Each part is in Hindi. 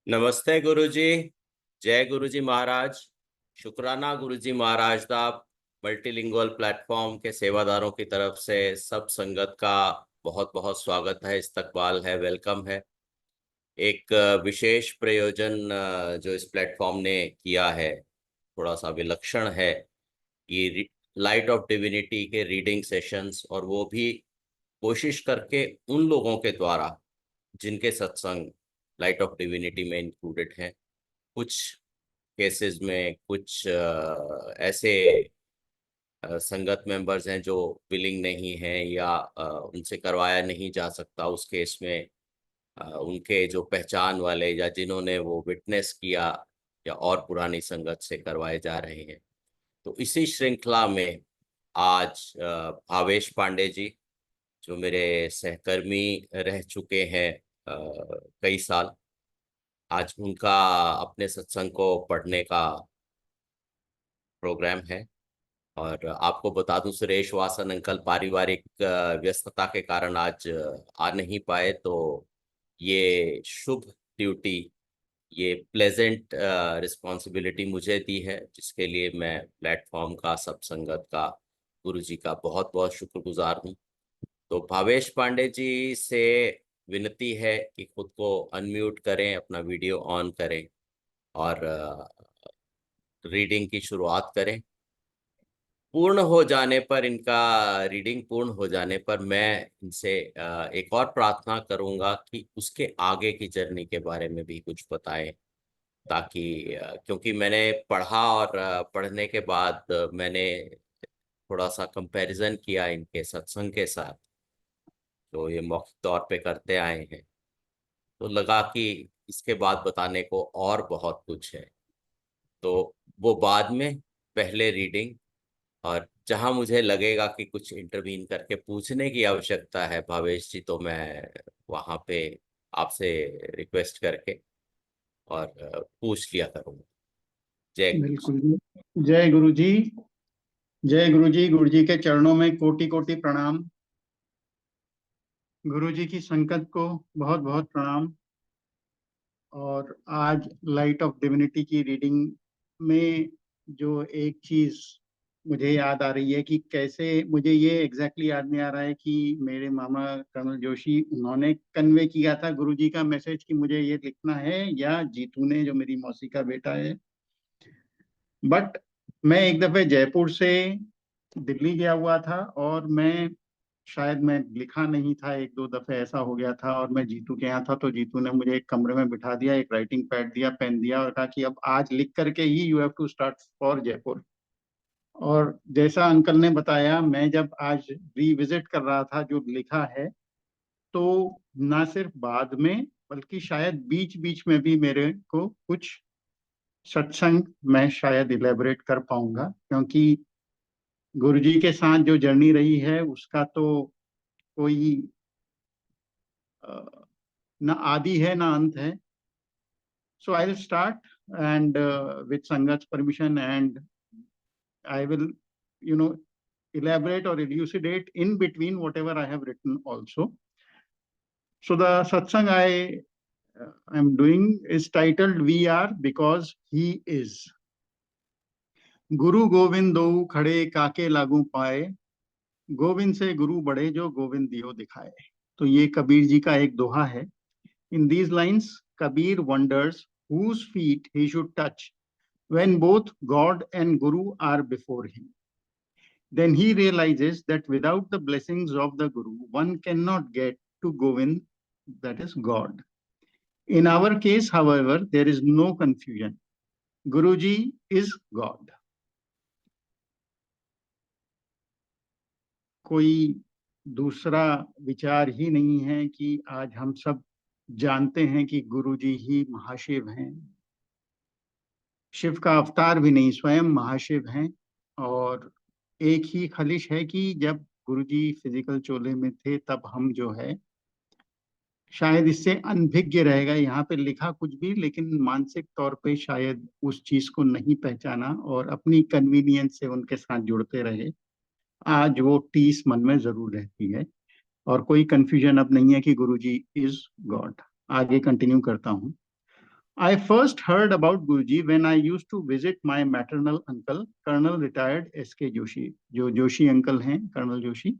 नमस्ते गुरुजी। जय गुरुजी महाराज। शुक्राना गुरुजी महाराज दा मल्टीलिंगुअल प्लेटफॉर्म के सेवादारों की तरफ से सब संगत का बहुत बहुत स्वागत है, इस्तकबाल है, वेलकम है। एक विशेष प्रयोजन जो इस प्लेटफॉर्म ने किया है, थोड़ा सा विलक्षण है। ये लाइट ऑफ डिविनिटी के रीडिंग सेशंस, और वो भी कोशिश करके उन लोगों के द्वारा जिनके सत्संग लाइट ऑफ डिविनिटी में इंक्लूडेड हैं। कुछ केसेस में कुछ ऐसे संगत मेंबर्स हैं जो विलिंग नहीं हैं या उनसे करवाया नहीं जा सकता। उस केस में उनके जो पहचान वाले या जिन्होंने वो विटनेस किया या और पुरानी संगत से करवाए जा रहे हैं। तो इसी श्रृंखला में आज भावेश पांडे जी, जो मेरे सहकर्मी रह चुके हैं कई साल, आज उनका अपने सत्संग को पढ़ने का प्रोग्राम है। और आपको बता दूं, सुरेश वासन अंकल पारिवारिक व्यस्तता के कारण आज आ नहीं पाए। तो ये शुभ ड्यूटी, ये प्लेजेंट रिस्पॉन्सिबिलिटी मुझे दी है, जिसके लिए मैं प्लेटफॉर्म का, सब संगत का, गुरु जी का बहुत बहुत शुक्रगुजार हूँ। तो भावेश पांडे जी से विनती है कि खुद को अनम्यूट करें, अपना वीडियो ऑन करें और रीडिंग की शुरुआत करें। पूर्ण हो जाने पर, इनका रीडिंग पूर्ण हो जाने पर, मैं इनसे एक और प्रार्थना करूंगा कि उसके आगे की जर्नी के बारे में भी कुछ बताएं। ताकि क्योंकि मैंने पढ़ा और पढ़ने के बाद मैंने थोड़ा सा कंपैरिजन किया इनके सत्संग के साथ, तो ये मौखिक तौर पे करते आए हैं। तो लगा कि इसके बाद बताने को और बहुत कुछ है। तो वो बाद में, पहले रीडिंग, और जहां मुझे लगेगा कि कुछ इंटरवीन करके पूछने की आवश्यकता है भावेश जी, तो मैं वहां पे आपसे रिक्वेस्ट करके और पूछ लिया करूंगा। जय गुरु जी। बिल्कुल जी। जय गुरु जी। जय गुरु जी। गुरु जी के चरणों में कोटि कोटि प्रणाम। गुरु जी की संगत को बहुत बहुत प्रणाम। और आज लाइट ऑफ डिविनिटी की रीडिंग में जो एक चीज मुझे याद आ रही है कि कैसे, मुझे ये एग्जैक्टली याद नहीं आ रहा है कि मेरे मामा कर्नल जोशी उन्होंने कन्वे किया था गुरु जी का मैसेज कि मुझे ये लिखना है, या जीतू ने, जो मेरी मौसी का बेटा है। बट मैं एक दफे जयपुर से दिल्ली गया हुआ था, और मैं लिखा नहीं था, एक दो दफे ऐसा हो गया था, और मैं जीतू के यहाँ था। तो जीतू ने मुझे एक कमरे में बिठा दिया, एक राइटिंग पैड दिया, पेन दिया, और कहा कि अब आज लिख करके ही you have to start for Jaipur. और जैसा अंकल ने बताया, मैं जब आज रिविजिट कर रहा था जो लिखा है, तो ना सिर्फ बाद में बल्कि शायद बीच बीच में भी मेरे को कुछ सत्संग मैं शायद इलेबोरेट कर पाऊंगा, क्योंकि गुरुजी के साथ जो जर्नी रही है उसका तो कोई ना आदि है ना अंत है। So I will start and with sangat permission, and I will you know elaborate or elucidate in between whatever I have written also. So the satsang I am doing is titled "We Are Because He Is." गुरु गोविंद दो खड़े काके लागू पाए, गोविंद से गुरु बड़े जो गोविंद दियो दिखाए। तो ये कबीर जी का एक दोहा है। In these lines, Kabir wonders whose feet he should touch when both God and Guru are before him. Then he realizes that without the blessings of the Guru, one cannot get to Govind, that is God. In our case, however, there is no confusion. Guruji is God. कोई दूसरा विचार ही नहीं है कि आज हम सब जानते हैं कि गुरुजी ही महाशिव हैं। शिव का अवतार भी नहीं, स्वयं महाशिव हैं। और एक ही खलिश है कि जब गुरुजी फिजिकल चोले में थे, तब हम जो है, शायद इससे अनभिज्ञ रहेगा यहाँ पे लिखा कुछ भी, लेकिन मानसिक तौर पे शायद उस चीज को नहीं पहचाना और अपनी कन्वीनियंस से उनके साथ जुड़ते रहे। आज वो टीस मन में जरूर रहती है, और कोई कंफ्यूजन अब नहीं है कि गुरुजी इज गॉड। आगे कंटिन्यू करता हूँ। I first heard about Guruji when I used to visit my maternal uncle, Colonel retired S.K. Joshi. जो जोशी अंकल हैं, कर्नल जोशी,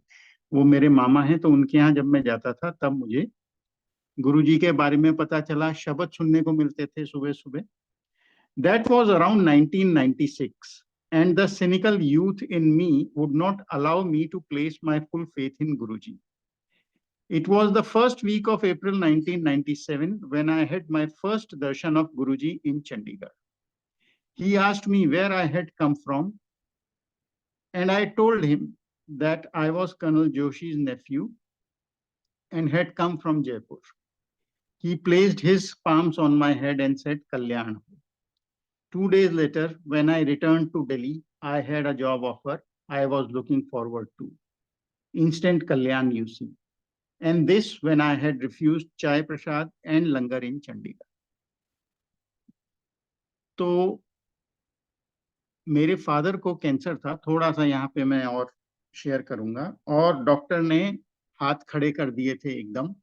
वो मेरे मामा हैं. तो उनके यहाँ जब मैं जाता था तब मुझे गुरुजी के बारे में पता चला. शब्द सुनने को मिलते थे सुबह सुबह. That was around 1996, and the cynical youth in me would not allow me to place my full faith in Guruji. It was the first week of April 1997 when I had my first darshan of Guruji in Chandigarh. He asked me where I had come from, and I told him that I was Colonel Joshi's nephew and had come from Jaipur. He placed his palms on my head and said, Kalyan. 2 days later, when I returned to Delhi, I had a job offer I was looking forward to. Instant Kalyan, you see. And this when I had refused Chai Prasad and Langar in Chandigarh. तो मेरे फादर को कैंसर था. थोड़ा सा यहाँ पे मैं और शेयर करूंगा. और डॉक्टर ने हाथ खड़े कर दिए थे एकदम.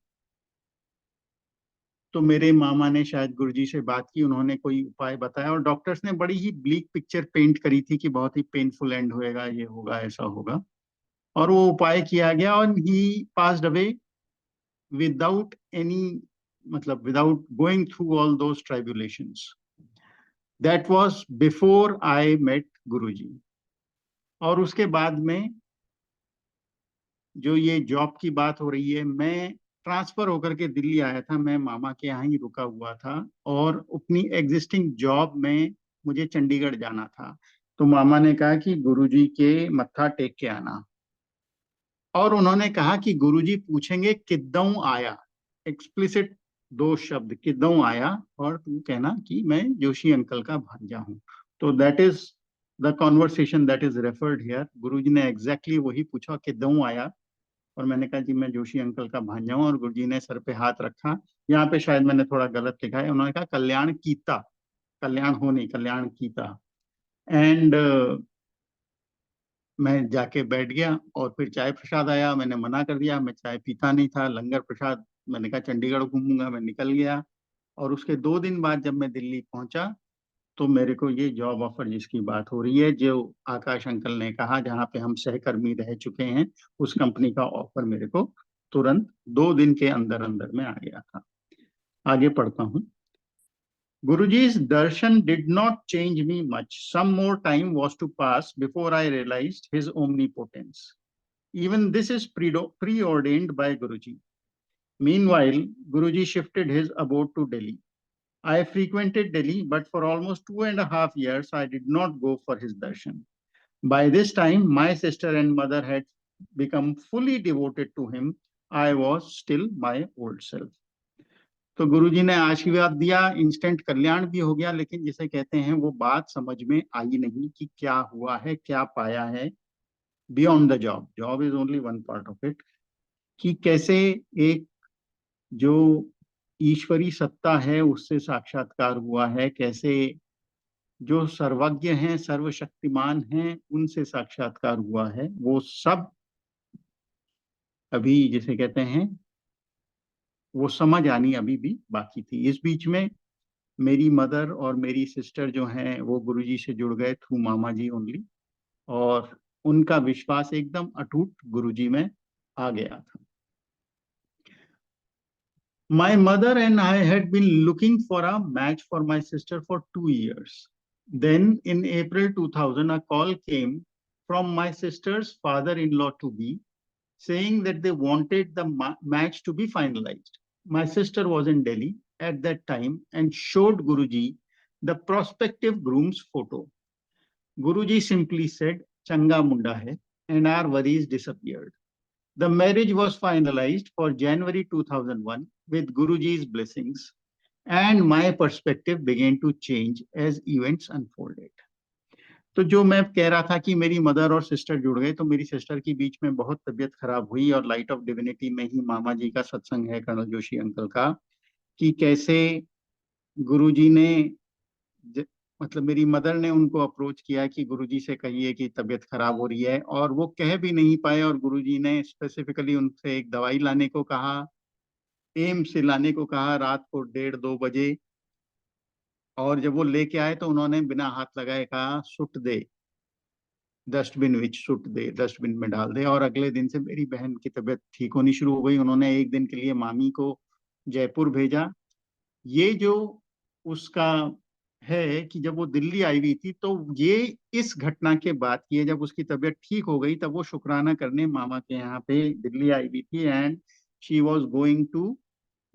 तो मेरे मामा ने शायद गुरुजी से बात की. उन्होंने कोई उपाय बताया और डॉक्टर्स ने बड़ी ही ब्लीक पिक्चर पेंट करी थी कि बहुत ही पेनफुल एंड होएगा, ये होगा, ऐसा होगा. और वो उपाय किया गया और he passed away without any, मतलब without going through all those tribulations. That was before I met Guruji. और उसके बाद में जो ये जॉब की बात हो रही है, मैं ट्रांसफर होकर के दिल्ली आया था. मैं मामा के यहाँ ही रुका हुआ था और अपनी एग्जिस्टिंग जॉब में मुझे चंडीगढ़ जाना था. तो मामा ने कहा कि गुरुजी के मत्था टेक के आना. और उन्होंने कहा कि गुरुजी पूछेंगे किद्दऊ आया. एक्सप्लिसिट 2 शब्द, किद्दऊ आया, और तू कहना कि मैं जोशी अंकल का भांजा हूँ. तो that is the conversation that is referred here. Guruji ने एग्जैक्टली वही पूछा, किद्दऊ आया. और मैंने कहा जी मैं जोशी अंकल का भांजा हूँ. और गुरुजी ने सर पे हाथ रखा. यहाँ पे शायद मैंने थोड़ा गलत लिखा है. उन्होंने कहा कल्याण कीता, कल्याण हो नहीं, कल्याण कीता. एंड मैं जाके बैठ गया. और फिर चाय प्रसाद आया. मैंने मना कर दिया, मैं चाय पीता नहीं था. लंगर प्रसाद, मैंने कहा चंडीगढ़ घूमूंगा. मैं निकल गया. और उसके 2 दिन बाद जब मैं दिल्ली पहुंचा तो मेरे को ये जॉब ऑफर जिसकी बात हो रही है, जो आकाश अंकल ने कहा, जहाँ पे हम सहकर्मी रह चुके हैं, उस कंपनी का ऑफर मेरे को तुरंत 2 दिन के अंदर अंदर में आ गया था. आगे पढ़ता हूँ. Guruji's darshan did not change me much. Some more time was to pass before I realized his omnipotence. Even this is preordained by Guruji. Meanwhile, Guruji shifted his abode to Delhi. I frequented Delhi, but for almost 2.5 years, I did not go for his darshan. By this time, my sister and mother had become fully devoted to him. I was still my old self. तो गुरुजी ने आशीर्वाद दिया. इंस्टेंट कल्याण भी हो गया, लेकिन जिसे कहते हैं वो बात समझ में आई नहीं कि क्या हुआ है, क्या पाया है beyond the job. Job is only one part of it. कि कैसे एक जो ईश्वरी सत्ता है उससे साक्षात्कार हुआ है, कैसे जो सर्वज्ञ हैं, सर्वशक्तिमान हैं, उनसे साक्षात्कार हुआ है, वो सब अभी जिसे कहते हैं वो समझ आनी अभी भी बाकी थी. इस बीच में मेरी मदर और मेरी सिस्टर जो हैं वो गुरुजी से जुड़ गए थ्रू मामा जी ओनली. और उनका विश्वास एकदम अटूट गुरुजी में आ गया था. My mother and I had been looking for a match for my sister for 2 years. Then in April 2000, a call came from my sister's father-in-law to be saying that they wanted the match to be finalized. My sister was in Delhi at that time and showed Guruji the prospective groom's photo. Guruji simply said, Changa Munda hai, and our worries disappeared. The marriage was finalized for January 2001 with Guruji's blessings, and my perspective began to change as events unfolded. तो जो मैं कह रहा था कि मेरी मदर और सिस्टर जुड़ गए, तो मेरी सिस्टर की बीच में बहुत तबीयत खराब हुई. और लाइट ऑफ डिविनिटी में ही मामा जी का सत्संग है, कर्नल जोशी अंकल का, कि कैसे गुरुजी ने मतलब मेरी मदर ने उनको अप्रोच किया कि गुरुजी से कहिए कि तबीयत खराब हो रही है. और वो कह भी नहीं पाए और गुरुजी ने स्पेसिफिकली उनसे एक दवाई लाने को कहा, एम्स से लाने को कहा रात को 1:30-2 बजे. और जब वो लेके आए तो उन्होंने बिना हाथ लगाए कहा सुट दे, डस्टबिन विच सुट दे, डस्टबिन में डाल दे। और अगले दिन से मेरी बहन की तबीयत ठीक होनी शुरू हो गई। उन्होंने एक दिन के लिए मामी को जयपुर भेजा। ये जो उसका है कि जब वो दिल्ली आई हुई थी तो ये इस घटना के बाद की है, जब उसकी तबीयत ठीक हो गई तब वो शुक्राना करने मामा के यहाँ पे दिल्ली आई हुई थी, and she was going to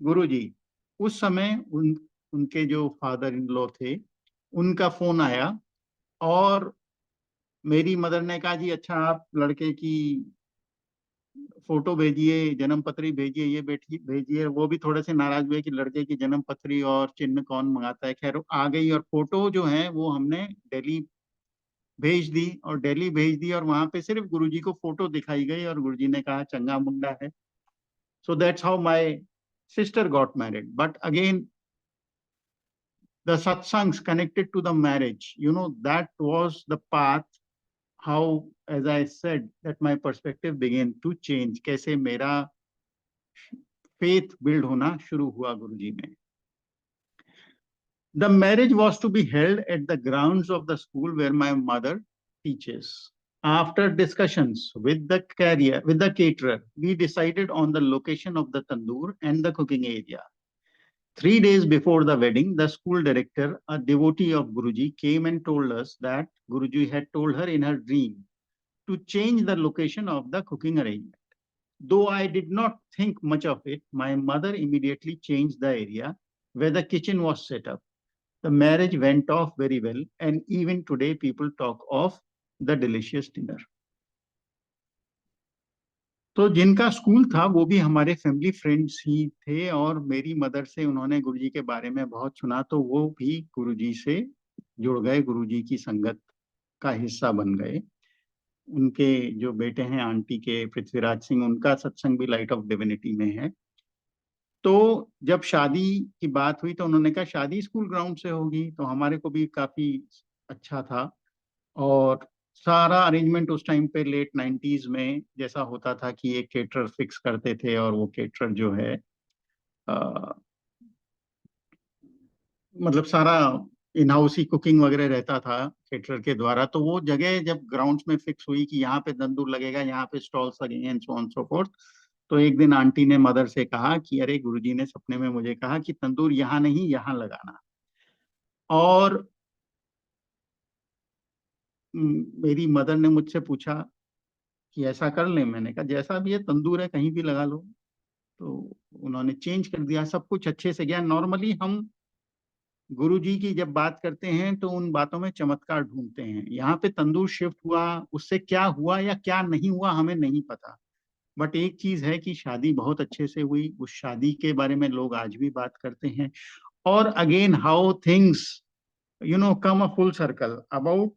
Guruji. उस समय उनके जो फादर इन लॉ थे उनका फोन आया, और मेरी मदर ने कहा जी अच्छा आप लड़के की फोटो भेजिए, जन्म पत्री भेजिए, ये बेटी भेजिए। वो भी थोड़े से नाराज हुए कि लड़के की जन्म पत्री और चिन्ह कौन मंगाता है। खैर आ गई, और फोटो जो है वो हमने दिल्ली भेज दी, और दिल्ली भेज दी, और वहां पे सिर्फ गुरुजी को फोटो दिखाई गई और गुरुजी ने कहा चंगा मुंडा है। So that's how my sister got married. But again the satsangs connected to the marriage, that was the path how, as I said, that my perspective began to change, कैसे मेरा faith build होना शुरू हुआ गुरुजी में। The marriage was to be held at the grounds of the school where my mother teaches. After discussions with the caterer, we decided on the location of the tandoor and the cooking area. 3 days before the wedding, the school director, a devotee of Guruji, came and told us that Guruji had told her in her dream to change the location of the cooking arrangement. Though I did not think much of it, my mother immediately changed the area where the kitchen was set up. The marriage went off very well, and even today people talk of the delicious dinner. तो जिनका स्कूल था वो भी हमारे फैमिली फ्रेंड्स ही थे, और मेरी मदर से उन्होंने गुरुजी के बारे में बहुत सुना, तो वो भी गुरुजी से जुड़ गए, गुरुजी की संगत का हिस्सा बन गए। उनके जो बेटे हैं आंटी के, पृथ्वीराज सिंह, उनका सत्संग भी लाइट ऑफ डिविनिटी में है। तो जब शादी की बात हुई तो उन्होंने कहा शादी स्कूल ग्राउंड से होगी, तो हमारे को भी काफी अच्छा था। और सारा अरेंजमेंट उस टाइम पे लेट 90s में जैसा होता था कि एक केटरर फिक्स करते थे, और वो केटरर जो है मतलब सारा इन हाउस ही कुकिंग वगैरह रहता था केटरर के द्वारा। तो वो जगह जब ग्राउंड्स में फिक्स हुई कि यहाँ पे तंदूर लगेगा, यहाँ पे स्टॉल्स लगेंगे, and so on so fourth, तो एक दिन आंटी ने मदर से कहा कि अरे गुरुजी ने सपने में मुझे कहा कि तंदूर यहाँ नहीं यहाँ लगाना। और मेरी मदर ने मुझसे पूछा कि ऐसा कर ले। मैंने कहा जैसा भी है तंदूर है कहीं भी लगा लो। तो उन्होंने चेंज कर दिया, सब कुछ अच्छे से गया। नॉर्मली हम गुरुजी की जब बात करते हैं तो उन बातों में चमत्कार ढूंढते हैं। यहाँ पे तंदूर शिफ्ट हुआ, उससे क्या हुआ या क्या नहीं हुआ हमें नहीं पता। बट एक चीज है कि शादी बहुत अच्छे से हुई, उस शादी के बारे में लोग आज भी बात करते हैं। और again how things come a full circle. About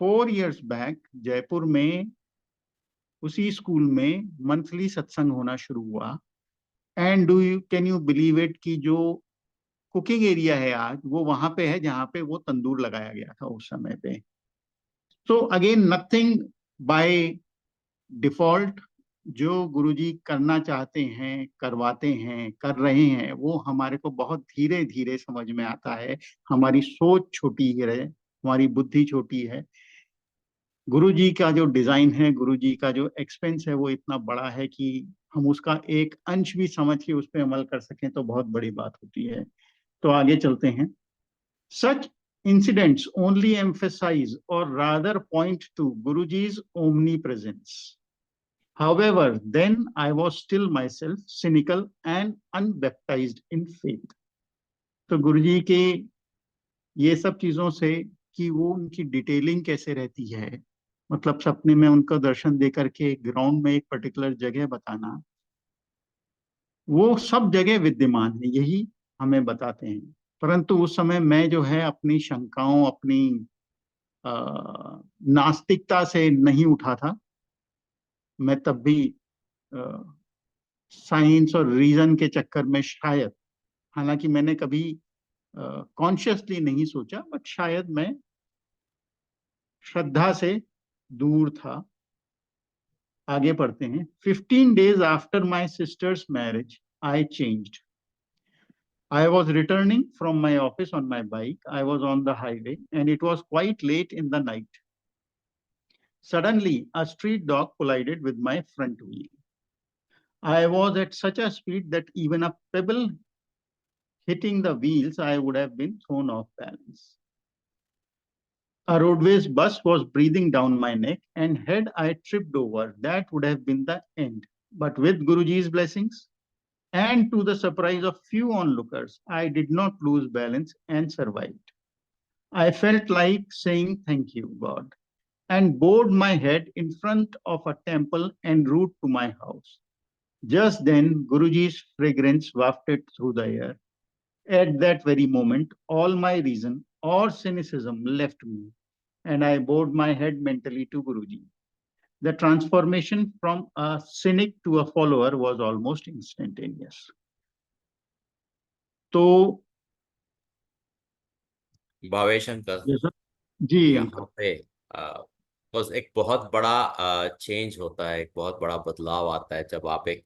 4 years back Jaipur में उसी स्कूल में मंथली सत्संग होना शुरू हुआ। And do you can you believe it कि जो कुकिंग एरिया है आज वो वहां पे है जहां पे वो तंदूर लगाया गया था उस समय पे। So again nothing by default. जो गुरुजी करना चाहते हैं, करवाते हैं, कर रहे हैं, वो हमारे को बहुत धीरे धीरे समझ में आता है। हमारी सोच छोटी है, हमारी बुद्धि छोटी है। गुरुजी का जो डिजाइन है, गुरुजी का जो एक्सपेंस है, वो इतना बड़ा है कि हम उसका एक अंश भी समझ के उस पर अमल कर सकें तो बहुत बड़ी बात होती है। तो आगे चलते हैं। Such incidents only emphasize or rather point to Guruji's omnipresence. However, then I was still myself cynical and unbaptized in faith. तो गुरुजी के ये सब चीजों से कि वो उनकी डिटेलिंग कैसे रहती है, मतलब सपने में उनका दर्शन दे करके ग्राउंड में एक पर्टिकुलर जगह बताना, वो सब जगह विद्यमान है, यही हमें बताते हैं। परंतु उस समय मैं जो है अपनी शंकाओं, अपनी नास्तिकता से नहीं उठा था। मैं तब भी साइंस और रीजन के चक्कर में शायद, हालांकि मैंने कभी कॉन्शियसली नहीं सोचा, बट शायद मैं श्रद्धा से दूर था। आगे पढ़ते हैं। 15 days after my sister's marriage, I changed. I was returning from my office on my bike. I was on the highway and it was quite late in the night. Suddenly, a street dog collided with my front wheel. I was at such a speed that even a pebble hitting the wheels, I would have been thrown off balance. A roadways bus was breathing down my neck, and had I tripped over, that would have been the end. But with Guruji's blessings, and to the surprise of few onlookers, I did not lose balance and survived. I felt like saying thank you, God, and bowed my head in front of a temple en route to my house. Just then, Guruji's fragrance wafted through the air. At that very moment, all my reason or cynicism left me, and I bowed my head mentally to Guruji. The transformation from a cynic to a follower was almost instantaneous. तो भावेशंकर, जैसा जी यहाँ अंकल पे बस एक बहुत बड़ा चेंज होता है, एक बहुत बड़ा बदलाव आता है जब आप एक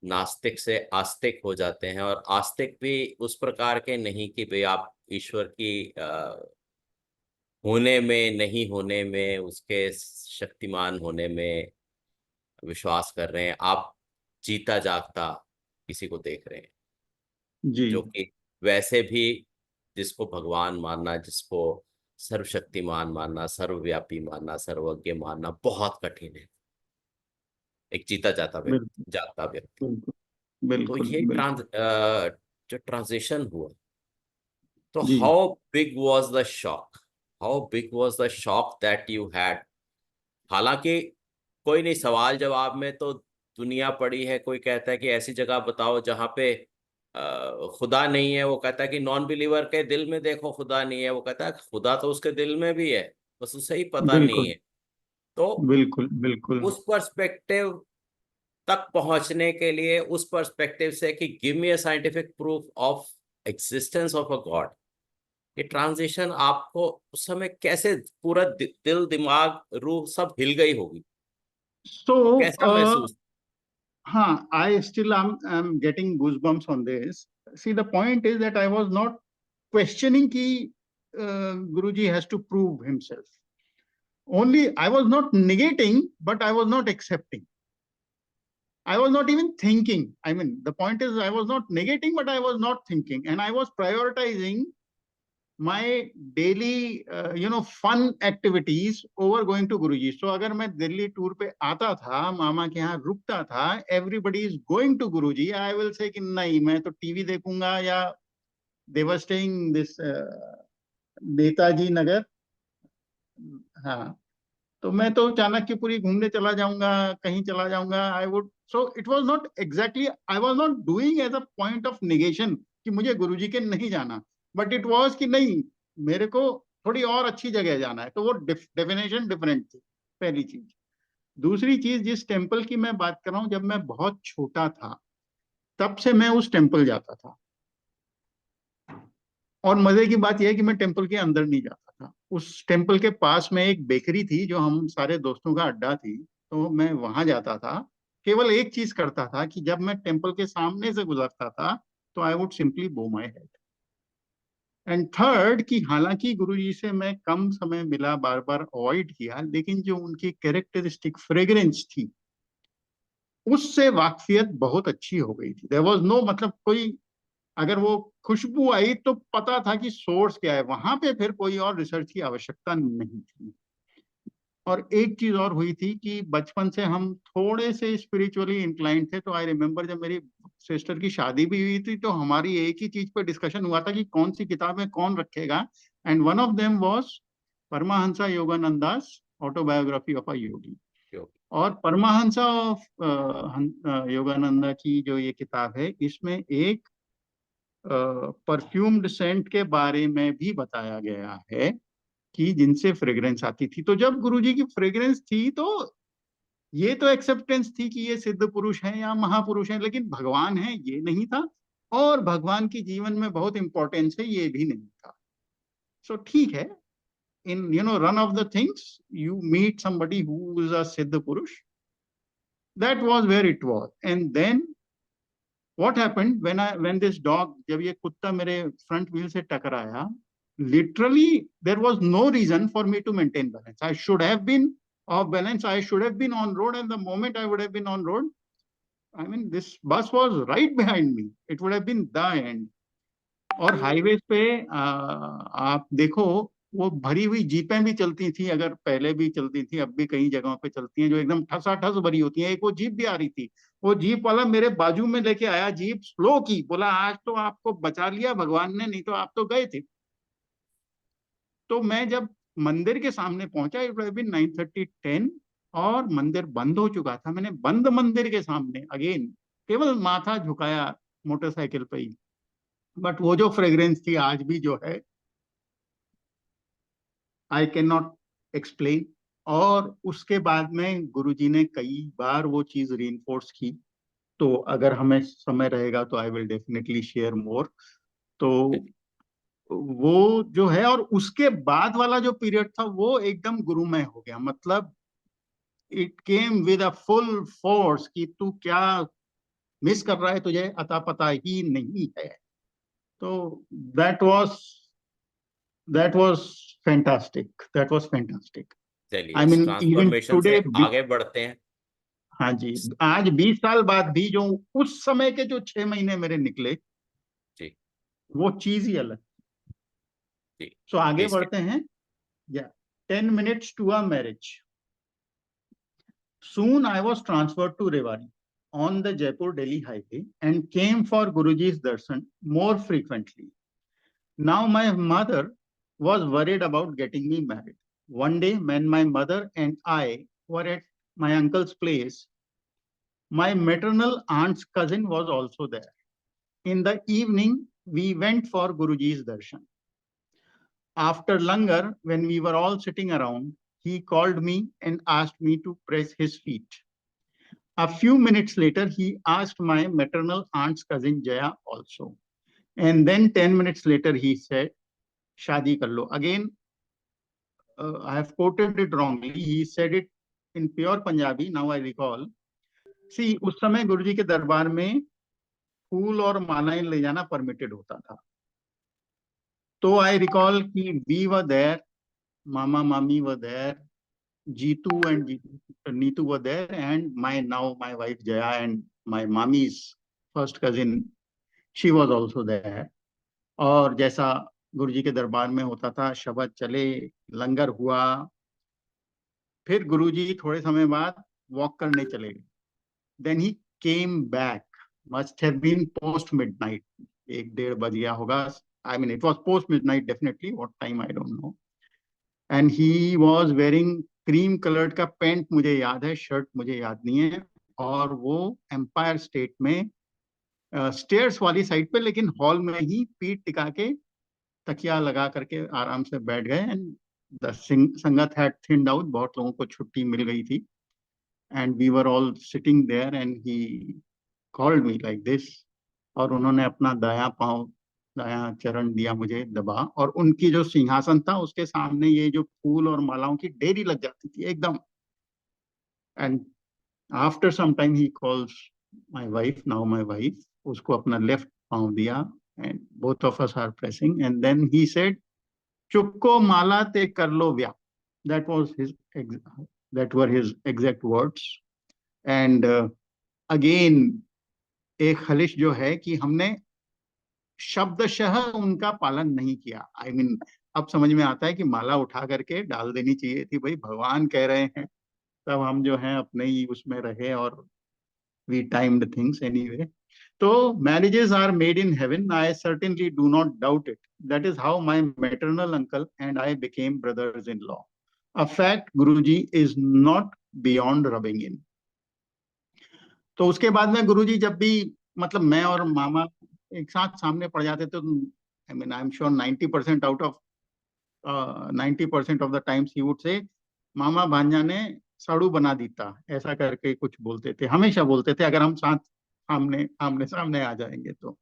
नास्तिक से आस्तिक हो जाते हैं। और आस्तिक भी उस प्रकार के नहीं कि भाई आप ईश्वर की होने में, नहीं होने में, उसके शक्तिमान होने में विश्वास कर रहे हैं। आप जीता जागता किसी को देख रहे हैं जी जो कि वैसे भी जिसको भगवान मानना, जिसको सर्वशक्तिमान मानना, सर्वव्यापी मानना, सर्वज्ञ मानना बहुत कठिन है, एक जीता जाता बिल्कुल व्यक्ति, जागता व्यक्ति। बिल्कुल तो बिल्कुल ये बिल्कुल जो ट्रांजिशन हुआ, तो जी how big was the shock, how big was the shock that you had? हालांकि कोई नहीं, सवाल जवाब में तो दुनिया पड़ी है। कोई कहता है कि ऐसी जगह बताओ जहां पे खुदा नहीं है, वो कहता है कि नॉन बिलीवर के दिल में देखो खुदा नहीं है, वो कहता है खुदा तो उसके दिल में भी है, बस उसे ही पता नहीं बिल्कुल है। तो बिल्कुल बिल्कुल उस पर्सपेक्टिव तक पहुंचने के लिए, उस पर्सपेक्टिव से कि give me a scientific proof of existence of a God, ये ट्रांजिशन आपको उस समय कैसे, पूरा दिल दिमाग रूह सब हिल गई होगी, so कैसा महसूस? huh, I still am getting goosebumps on this. See, the point is that I was not questioning ki Guruji has to prove himself. Only I was not negating, but I was not accepting. I was not even thinking. I mean, the point is I was not negating, but I was not thinking, and I was prioritizing my daily fun activities over going to Guruji. So अगर मैं दिल्ली टूर पे आता था, मामा के यहाँ रुकता था, everybody is going to Guruji, I will say कि नहीं, मैं तो टीवी देखूंगा, या they were staying this Netaji नगर, हाँ, तो मैं तो चाणक्यपुरी घूमने चला जाऊंगा, कहीं चला जाऊंगा। I would, so it was not exactly, I was not doing as a point of negation कि मुझे गुरुजी के नहीं जाना, बट इट वाज कि नहीं, मेरे को थोड़ी और अच्छी जगह जाना है। तो वो डेफिनेशन डिफरेंट थी, पहली चीज। दूसरी चीज, जिस टेम्पल की मैं बात कर रहा हूँ, जब मैं बहुत छोटा था तब से मैं उस टेम्पल जाता था, और मजे की बात यह है कि मैं टेम्पल के अंदर नहीं जाता था। उस टेम्पल के पास में एक बेकरी थी जो हम सारे दोस्तों का अड्डा थी, तो मैं वहां जाता था। केवल एक चीज करता था कि जब मैं टेम्पल के सामने से गुजरता था तो आई वुड सिंपली बो माई हेड। एंड थर्ड, कि हालांकि गुरुजी से मैं कम समय मिला, बार बार अवॉइड किया, लेकिन जो उनकी कैरेक्टरिस्टिक फ्रेग्रेंस थी उससे वाकफियत बहुत अच्छी हो गई थी। देयर वाज नो, मतलब कोई, अगर वो खुशबू आई तो पता था कि सोर्स क्या है, वहां पे फिर कोई और रिसर्च की आवश्यकता नहीं थी। और एक चीज और हुई थी कि बचपन से हम थोड़े से स्पिरिचुअली इंक्लाइंड थे, तो आई रिमेम्बर जब मेरी सिस्टर की शादी भी हुई थी तो हमारी एक ही चीज पर डिस्कशन हुआ था कि कौन सी किताबें कौन रखेगा, and one of them was Paramahansa Yogananda's autobiography of a yogi. और परमाहंसा ऑफ योगानंदा की जो ये किताब है, इसमें एक परफ्यूम्ड सेंट के बारे में भी बताया गया है कि जिनसे फ्रेग्रेंस आती थी। तो जब गुरुजी की फ्रेग्रेंस थी तो ये तो एक्सेप्टेंस थी कि ये सिद्ध पुरुष हैं या महापुरुष हैं, लेकिन भगवान है ये नहीं था, और भगवान की जीवन में बहुत इंपॉर्टेंस है ये भी नहीं था। सो ठीक है, in run of the things you meet somebody who is a सिद्ध पुरुष, that was where it was. And then What happened when this dog, जब ये कुत्ता मेरे फ्रंट व्हील से टकराया, literally there was no reason for me to maintain balance. I should have been off balance. I should have been on road, and the moment I would have been on road, I mean, this bus was right behind me. It would have been the end. और हाईवे पे आप देखो, वो भरी हुई जीपें भी चलती थी, अगर पहले भी चलती थी, अब भी कई जगहों पे चलती हैं, जो एकदम ठसाठस भरी होती हैं। एक वो जीप भी आ रही थी, वो जीप वाला मेरे बाजू में लेके आया, जीप स्लो की, बोला आज तो आपको बचा लिया भगवान ने, नहीं तो आप तो गए थे। तो मैं जब मंदिर के सामने पहुंचा, इट वुड हैव बीन 9:30 10, और मंदिर बंद हो चुका था। मैंने बंद मंदिर के सामने अगेन केवल माथा झुकाया मोटरसाइकिल पे ही, बट वो जो फ्रेग्रेंस थी आज भी जो है, आई कैन नॉट एक्सप्लेन। और उसके बाद में गुरुजी ने कई बार वो चीज रीइंफोर्स की, तो अगर हमें समय रहेगा तो I will definitely share more. तो वो जो है, और उसके बाद वाला जो पीरियड था वो एकदम गुरुमय हो गया। मतलब it came with a full force कि तू क्या मिस कर रहा है, तुझे अता पता ही नहीं है। तो that was that was fantastic, that was fantastic. चलिए, आई इस मीन इवन ट्रांसफॉर्मेशन से टुडे। आगे बढ़ते हैं। हाँ जी, आज 20 साल बाद भी जो उस समय के जो 6 महीने मेरे निकले, जी वो चीज ही अलग। जी, सो आगे प्लीज। बढ़ते हैं। या 10 minutes to a marriage. Soon I was transferred to Rewari on the Jaipur-Delhi highway and came for Guruji's darshan more frequently. Now my mother was worried about getting me married. One day when my mother and I were at my uncle's place, my maternal aunt's cousin was also there. In the evening, we went for Guruji's darshan. After langar, when we were all sitting around, he called me and asked me to press his feet. A few minutes later, he asked my maternal aunt's cousin Jaya also. And then 10 minutes later, he said, Shadi kar lo. Again, I have quoted it wrongly. He said it in pure Punjabi. Now I recall. See, उस समय गुरुजी के दरबार में फूल और मालाएं ले जाना परमिटेड होता था। तो आई रिकॉल कि वी वर देयर, मामा मामी were there, Jitu and Neetu were there, and my wife Jaya and my mommy's first cousin, she was also there. और जैसा गुरुजी के दरबार में होता था, शब्द चले, लंगर हुआ, फिर गुरुजी थोड़े समय बाद वॉक करने चले गए। Then he came back, must have been post midnight, 1-1:30 बज गया होगा। I mean it was post midnight definitely, what time I don't know. And he was wearing cream coloured का पैंट, मुझे याद है, शर्ट मुझे याद नहीं है। और वो एम्पायर स्टेट में स्टेयर्स वाली साइड पे, लेकिन हॉल में ही पीठ टिका के तकिया लगा करके आराम से बैठ गए। And the sangat had thinned out, बहुत लोगों को छुट्टी मिल गई थी। And we were all sitting there and he called me like this. और उन्होंने अपना दायां पांव, दायां चरण दिया मुझे दबा, और उनकी जो सिंहासन था उसके सामने ये जो फूल और मालाओं की ढेरी लग जाती थी एकदम। And after some time he calls my wife, now my wife, उसको अपना लेफ्ट पांव दिया, and both of us are pressing, and then he said, चुपको माला ते कर लो व्या। That was his that were his exact words. And again एक खलिश जो है कि हमने शब्दशः उनका पालन नहीं किया। आई मीन अब समझ में आता है कि माला उठा करके डाल देनी चाहिए थी, भाई भगवान कह रहे हैं। तब हम जो है अपने ही उसमें रहे, और वी टाइम्ड थिंग्स एनीवे। तो marriages are made in heaven. I certainly do not doubt it. That is how my maternal uncle and I became brothers-in-law. A fact Guruji is not beyond rubbing in. तो उसके बाद में गुरुजी जब भी, मतलब मैं और मामा एक साथ सामने पड़ जाते थे, I mean I am sure 90% out of 90% of the times he would say, मामा भांजा ने साड़ू बना दीता, ऐसा करके कुछ बोलते थे, हमेशा बोलते थे अगर हम साथ आमने आमने सामने आ जाएंगे तो।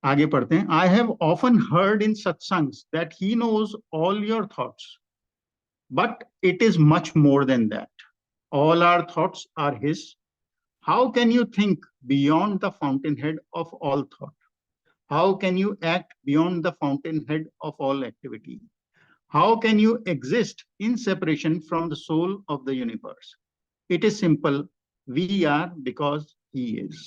आगे पढ़ते हैं। I have often heard in satsangs that he knows all your thoughts, but it is much more than that. All our thoughts are his. How can you think beyond the fountainhead of all thought? How can you act beyond the fountainhead of all activity? How can you exist in separation from the soul of the universe? It is simple. We are because he is.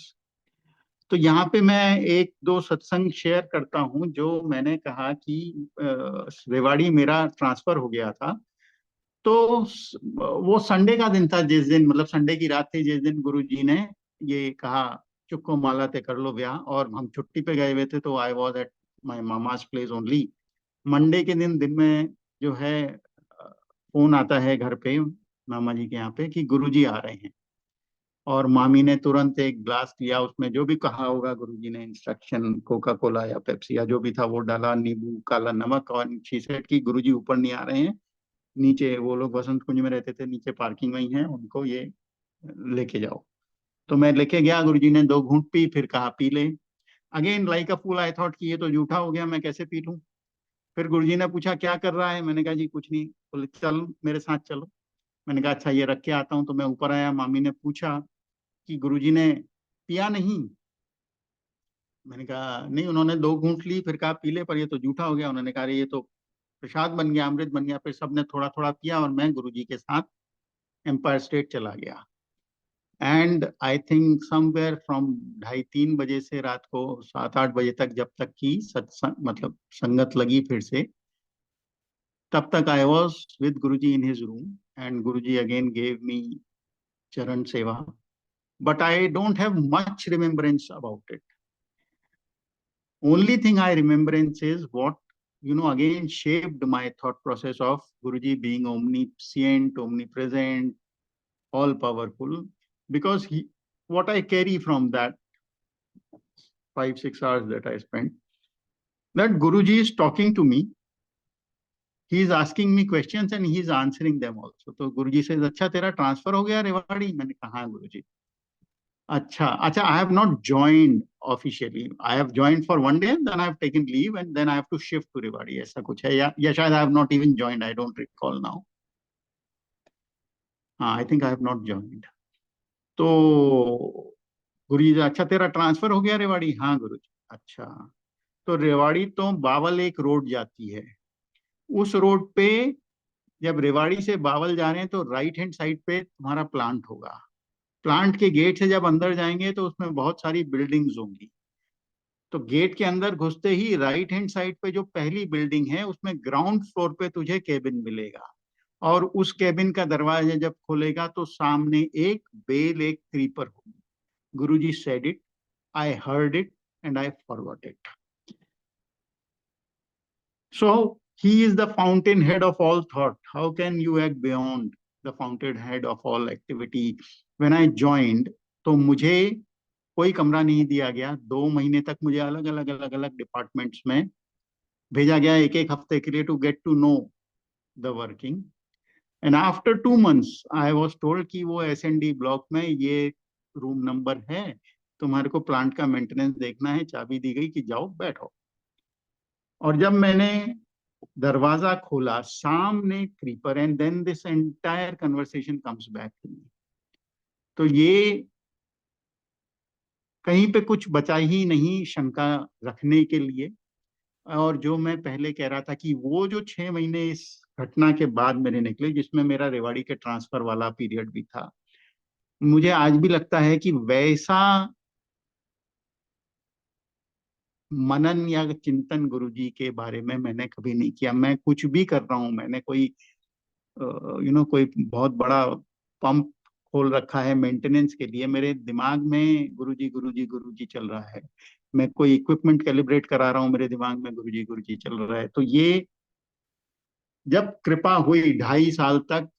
तो यहाँ पे मैं एक दो सत्संग शेयर करता हूँ जो मैंने कहा कि रेवाड़ी मेरा ट्रांसफर हो गया था। तो वो संडे का दिन था जिस दिन, मतलब संडे की रात थी जिस दिन गुरुजी ने ये कहा चुपको माला ते कर लो ब्याह, और हम छुट्टी पे गए हुए थे, तो I was at my mama's place only. Monday के दिन में जो है फोन आता है घर पे मामा जी के यहाँ पे कि गुरुजी आ रहे हैं। और मामी ने तुरंत एक ग्लास लिया, उसमें जो भी कहा होगा गुरुजी ने इंस्ट्रक्शन, कोका कोला या पेप्सी या जो भी था वो डाला, नींबू काला नमक, और शी सेड कि गुरुजी ऊपर नहीं आ रहे हैं, नीचे वो लोग वसंत कुंज में रहते थे, नीचे पार्किंग में ही है, उनको ये लेके जाओ। तो मैं लेके गया, गुरुजी ने 2 घूंट पी, फिर कहा पी ले। Again like a fool I thought कि ये तो झूठा हो गया, मैं कैसे पी लूं। फिर गुरुजी ने पूछा क्या कर रहा है, मैंने कहा जी कुछ नहीं। बोले चल मेरे साथ चलो। मैंने कहा अच्छा ये रख के आता हूँ। तो मैं ऊपर आया, मामी ने पूछा कि गुरुजी ने पिया नहीं। मैंने कहा नहीं, उन्होंने 2 घूंट ली, फिर कहा पी ले, पर ये तो झूठा हो गया। उन्होंने कहा ये तो प्रसाद बन गया, अमृत बन गया। फिर सबने थोड़ा थोड़ा पिया और मैं गुरुजी के साथ एम्पायर स्टेट चला गया। And I think somewhere from 2:30-3 बजे से रात को 7-8 बजे तक, जब तक की सत्संग मतलब संगत लगी फिर से, तब तक I was with Guruji in his room, and Guruji again gave me चरण सेवा, but I don't have much remembrance about it. Only thing I remembrance is what, again shaped my thought process of Guruji being omniscient, omnipresent, all powerful, because what I carry from that 5-6 hours that I spent, that Guruji is talking to me, he is asking me questions and he is answering them also. तो गुरुजी से अच्छा तेरा ट्रांसफर हो गया रेवाड़ी, मैंने कहा हाँ गुरुजी। अच्छा अच्छा, I have not joined officially. I have joined for one day and then I have taken leave and then I have to shift to Rewari. ऐसा कुछ है या शायद I have not even joined. I don't recall now. हाँ, I think I have not joined. तो गुरुजी अच्छा तेरा ट्रांसफर हो गया रेवाड़ी, हाँ गुरुजी। अच्छा, तो रेवाड़ी तो बावल एक रोड जाती है, उस रोड पे जब रेवाड़ी से बावल जा रहे हैं तो राइट हैंड साइड पे तुम्हारा प्लांट होगा। प्लांट के गेट से जब अंदर जाएंगे तो उसमें बहुत सारी बिल्डिंग्स होंगी। तो गेट के अंदर घुसते ही राइट हैंड साइड पे जो पहली बिल्डिंग है उसमें ग्राउंड फ्लोर पे तुझे केबिन मिलेगा, और उस केबिन का दरवाजा जब खोलेगा तो सामने एक बेल, एक क्रीपर होगी। Guruji said it, I heard it and I forgot it. So he is the fountainhead of all thought. How can you act beyond the fountainhead of all activity? When I joined, तो मुझे कोई कमरा नहीं दिया गया। 2 महीने तक मुझे अलग अलग अलग अलग डिपार्टमेंट्स में भेजा गया, एक एक हफ्ते के लिए, to get to know the working. And after 2 months I was told कि वो S&D ब्लॉक में ये रूम नंबर है, तुम्हारे को प्लांट का मेंटेनेंस देखना है। चाबी दी गई कि जाओ बैठो। और जब मैंने दरवाजा खोला, सामने creeper, and then this entire conversation comes back to me. तो ये कहीं पे कुछ बचा ही नहीं शंका रखने के लिए। और जो मैं पहले कह रहा था कि वो जो 6 महीने इस घटना के बाद मेरे निकले, जिसमें मेरा रेवाड़ी के ट्रांसफर वाला पीरियड भी था, मुझे आज भी लगता है कि वैसा मनन या चिंतन गुरुजी के बारे में मैंने कभी नहीं किया। मैं कुछ भी कर रहा हूँ, मैंने कोई कोई बहुत बड़ा पंप खोल रखा है मेंटेनेंस के लिए, मेरे दिमाग में गुरुजी गुरुजी गुरुजी चल रहा है। मैं कोई इक्विपमेंट कैलिब्रेट करा रहा हूँ, मेरे दिमाग में गुरुजी गुरुजी चल रहा है। तो ये जब कृपा हुई 2.5 साल तक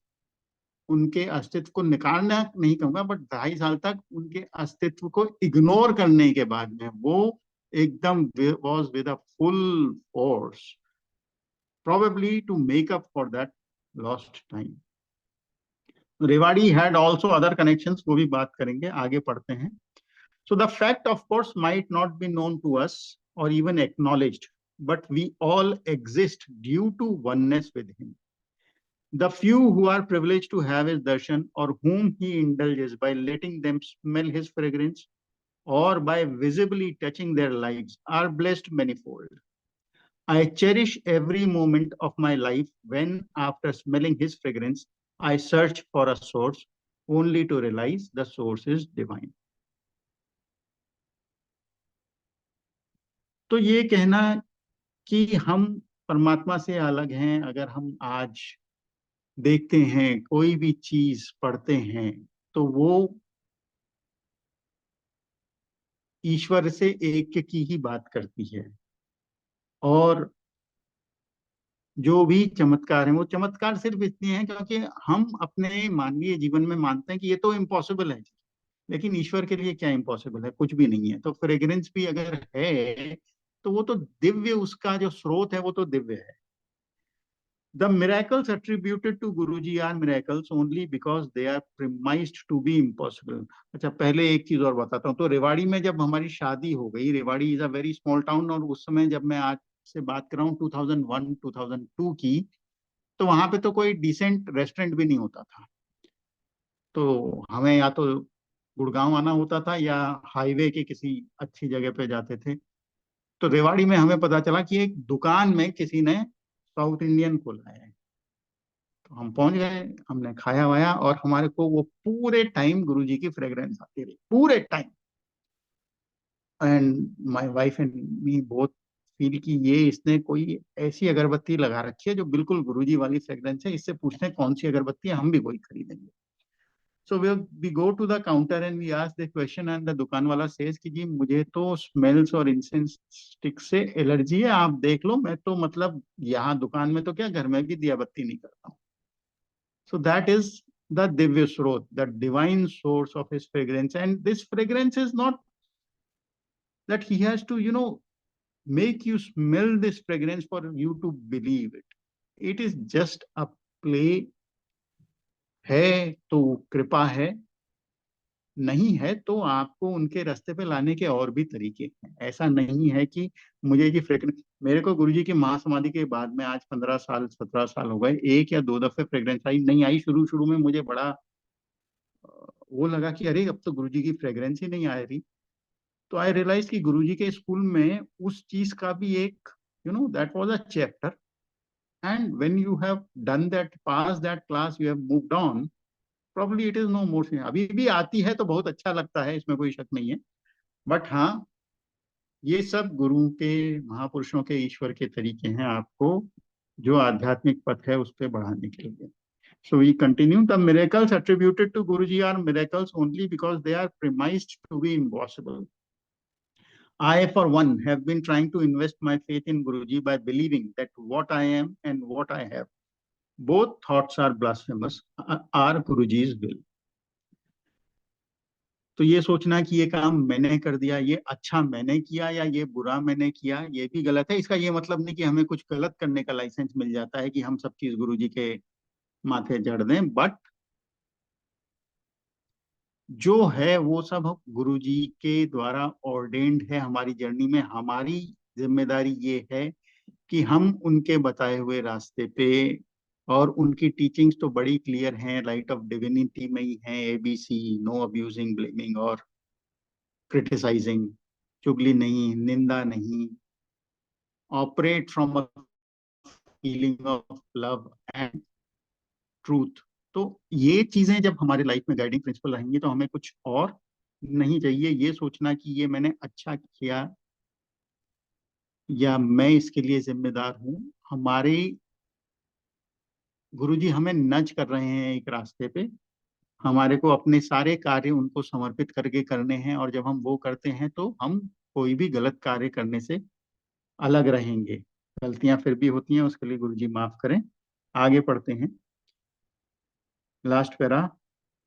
उनके अस्तित्व को निकालना नहीं कहूंगा, बट 2.5 साल तक उनके अस्तित्व को इग्नोर करने के बाद में वो एकदम was with a full force, probably to make up for that lost time. Rewari had also other connections, वो भी बात करेंगे, आगे पढ़ते हैं। So the fact of course might not be known to us और even acknowledged, but we all exist due to oneness with him. The few who are privileged to have his darshan, or whom he indulges by letting them smell his fragrance, or by visibly touching their lives, are blessed manifold. I cherish every moment of my life when, after smelling his fragrance, I search for a source, only to realize the source is divine. तो ये कहना कि हम परमात्मा से अलग हैं, अगर हम आज देखते हैं, कोई भी चीज पढ़ते हैं, तो वो ईश्वर से एक की ही बात करती है। और जो भी चमत्कार है, वो चमत्कार सिर्फ इसलिए है क्योंकि हम अपने मानवीय जीवन में मानते हैं कि ये तो इम्पॉसिबल है, लेकिन ईश्वर के लिए क्या इम्पॉसिबल है? कुछ भी नहीं है। तो फ्रेग्रेंस भी अगर है तो वो तो दिव्य, उसका जो स्रोत है वो तो दिव्य है। The miracles attributed to Guruji are miracles only because they are premised to be impossible. अच्छा, पहले एक चीज और बताता हूँ। तो रेवाड़ी में जब हमारी शादी हो गई, Rewari is a very small town, और उस समय जब मैं आज से बात कर रहा हूँ 2001 2002 की, तो वहां पे तो कोई डिसेंट रेस्टोरेंट भी नहीं होता था। तो हमें या तो गुड़गांव आना होता था या हाईवे के किसी अच्छी जगह पे जाते थे। तो रेवाड़ी में हमें पता चला कि एक दुकान में किसी ने साउथ इंडियन खोला है। तो हम पहुंच गए, हमने खाया वाया, और हमारे को वो पूरे टाइम गुरुजी की फ्रेग्रेंस आती रही, पूरे time. And my wife and me both feel कि ये इसने कोई ऐसी अगरबत्ती लगा रखी है जो बिल्कुल गुरुजी वाली फ्रेग्रेंस है, इससे पूछते हैं कौन सी अगरबत्ती है, हम भी वही खरीदेंगे। So we go to the counter and we ask the question, and the दुकान वाला says कि जी मुझे तो स्मेल्स और इंसेंस स्टिक से एलर्जी है, आप देख लो, मैं तो मतलब यहाँ दुकान में तो क्या, घर में भी दिया बत्ती नहीं करता हूँ। So that is the Divya Srot, the divine source of his fragrance. And this fragrance is not that he has to, make you smell this fragrance for you to believe it. It is just a play. है तो कृपा है, नहीं है तो आपको उनके रास्ते पे लाने के और भी तरीके हैं। ऐसा नहीं है कि मुझे जी फ्रेग्रेंस, मेरे को गुरुजी की महासमाधि के बाद में आज 15 साल 17 साल हो गए, एक या दो दफे फ्रेग्रेंस आई नहीं आई। शुरू शुरू में मुझे बड़ा वो लगा कि अरे अब तो गुरुजी की फ्रेग्रेंस ही नहीं आ रही। तो आई रियलाइज कि गुरुजी के स्कूल में उस चीज का भी एक, that was a chapter, and when you have done that, pass that class, you have moved on, probably it is no more. अभी भी आती है तो बहुत अच्छा लगता है, इसमें कोई शक नहीं है। बट हाँ, ये सब गुरु के, महापुरुषों के, ईश्वर के तरीके हैं आपको जो आध्यात्मिक पथ है उस पर बढ़ाने के लिए। So we continue. The miracles attributed to Guruji are miracles only because they are premised to be impossible. I, for one, have been trying to invest my faith in Guruji by believing that what I am and what I have, both thoughts are blasphemous, are Guruji's will. तो ये सोचना कि ये काम मैंने कर दिया, ये अच्छा मैंने किया या ये बुरा मैंने किया, ये भी गलत है। इसका ये मतलब नहीं कि हमें कुछ गलत करने का लाइसेंस मिल जाता है कि हम सब चीज गुरुजी के माथे जड़ दें। बट जो है वो सब गुरुजी के द्वारा ऑर्डेन्ड है हमारी जर्नी में। हमारी जिम्मेदारी ये है कि हम उनके बताए हुए रास्ते पे, और उनकी टीचिंग्स तो बड़ी क्लियर हैं, लाइट ऑफ डिविनिटी में ही है, ABC, नो अब्यूजिंग, ब्लेमिंग और क्रिटिसाइजिंग, चुगली नहीं, निंदा नहीं, operate from a feeling of love and truth. तो ये चीजें जब हमारे लाइफ में गाइडिंग प्रिंसिपल रहेंगी तो हमें कुछ और नहीं चाहिए ये सोचना कि ये मैंने अच्छा किया या मैं इसके लिए जिम्मेदार हूँ। हमारे गुरुजी हमें नज कर रहे हैं एक रास्ते पे, हमारे को अपने सारे कार्य उनको समर्पित करके करने हैं, और जब हम वो करते हैं तो हम कोई भी गलत कार्य करने से अलग रहेंगे। गलतियां फिर भी होती हैं, उसके लिए गुरुजी माफ करें। आगे पढ़ते हैं, last para.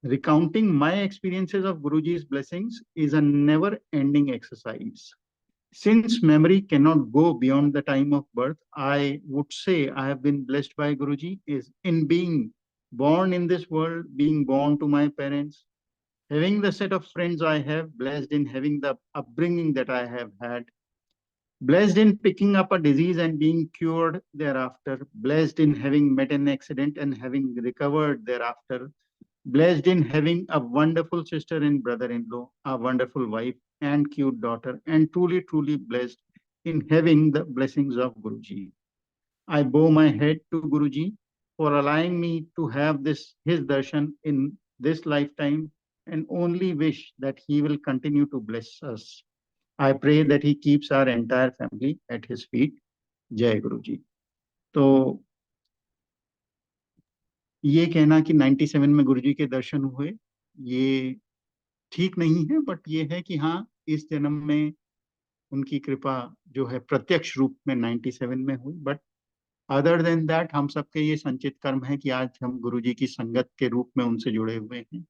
Recounting my experiences of Guruji's blessings is a never-ending exercise. Since memory cannot go beyond the time of birth, I would say I have been blessed by Guruji is in being born in this world, being born to my parents, having the set of friends I have, blessed in having the upbringing that I have had, Blessed in picking up a disease and being cured thereafter. Blessed in having met an accident and having recovered thereafter. Blessed in having a wonderful sister and brother-in-law, a wonderful wife and cute daughter, and truly, truly blessed in having the blessings of Guruji. I bow my head to Guruji for allowing me to have his darshan in this lifetime, and only wish that he will continue to bless us. I pray that he keeps our entire family at his feet. जय गुरु जी। तो ये कहना कि 97 में गुरु जी के दर्शन हुए, ये ठीक नहीं है, बट ये है कि हाँ, इस जन्म में उनकी कृपा जो है प्रत्यक्ष रूप में 97 में हुई। बट अदर देन दैट हम सबके ये संचित कर्म है कि आज हम गुरु जी की संगत के रूप में उनसे जुड़े हुए हैं,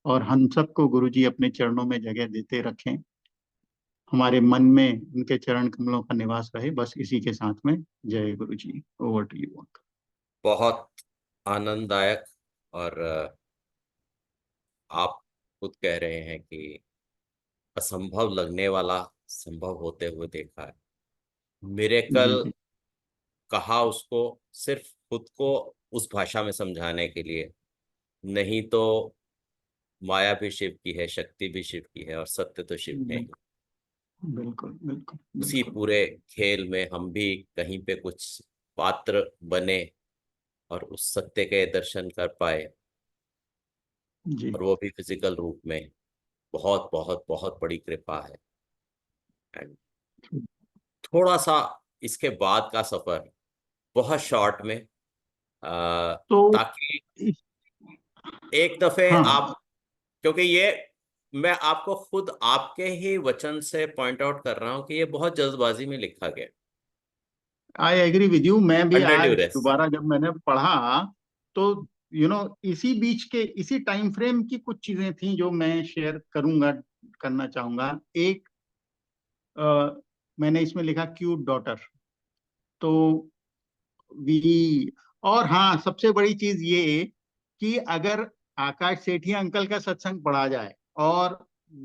और हम सबको गुरु जी अपने चरणों में जगह देते रखें, हमारे मन में उनके चरण कमलों का निवास रहे। बस इसी के साथ में जय गुरु जी। Over to you. बहुत आनंददायक। और आप खुद कह रहे हैं कि असंभव लगने वाला संभव होते हुए देखा है। जी मिरेकल जी कहा उसको सिर्फ खुद को उस भाषा में समझाने के लिए, नहीं तो माया भी शिव की है, शक्ति भी शिव की है और सत्य तो शिव है ही। बिल्कुल बिल्कुल उसी बिल्कुल। पूरे खेल में हम भी कहीं पे कुछ पात्र बने और उस सत्य के दर्शन कर पाए, जी और वो भी फिजिकल रूप में। बहुत बहुत बहुत बड़ी कृपा है। एंड थोड़ा सा इसके बाद का सफर बहुत शॉर्ट में, तो ताकि एक दफे हाँ, आप, क्योंकि ये मैं आपको खुद आपके ही वचन से पॉइंट आउट कर रहा हूं कि ये बहुत जल्दबाजी में लिखा गया, आई एग्री विद यू। मैं भी अंडर आज ड्यूरेस। दोबारा जब मैंने पढ़ा, तो इसी बीच के इसी टाइम फ्रेम की कुछ चीजें थी जो मैं शेयर करूंगा, करना चाहूंगा। एक, मैंने इसमें लिखा क्यूट डॉटर। तो वी और हाँ, सबसे बड़ी चीज ये कि अगर आकाश सेठी अंकल का सत्संग पढ़ा जाए और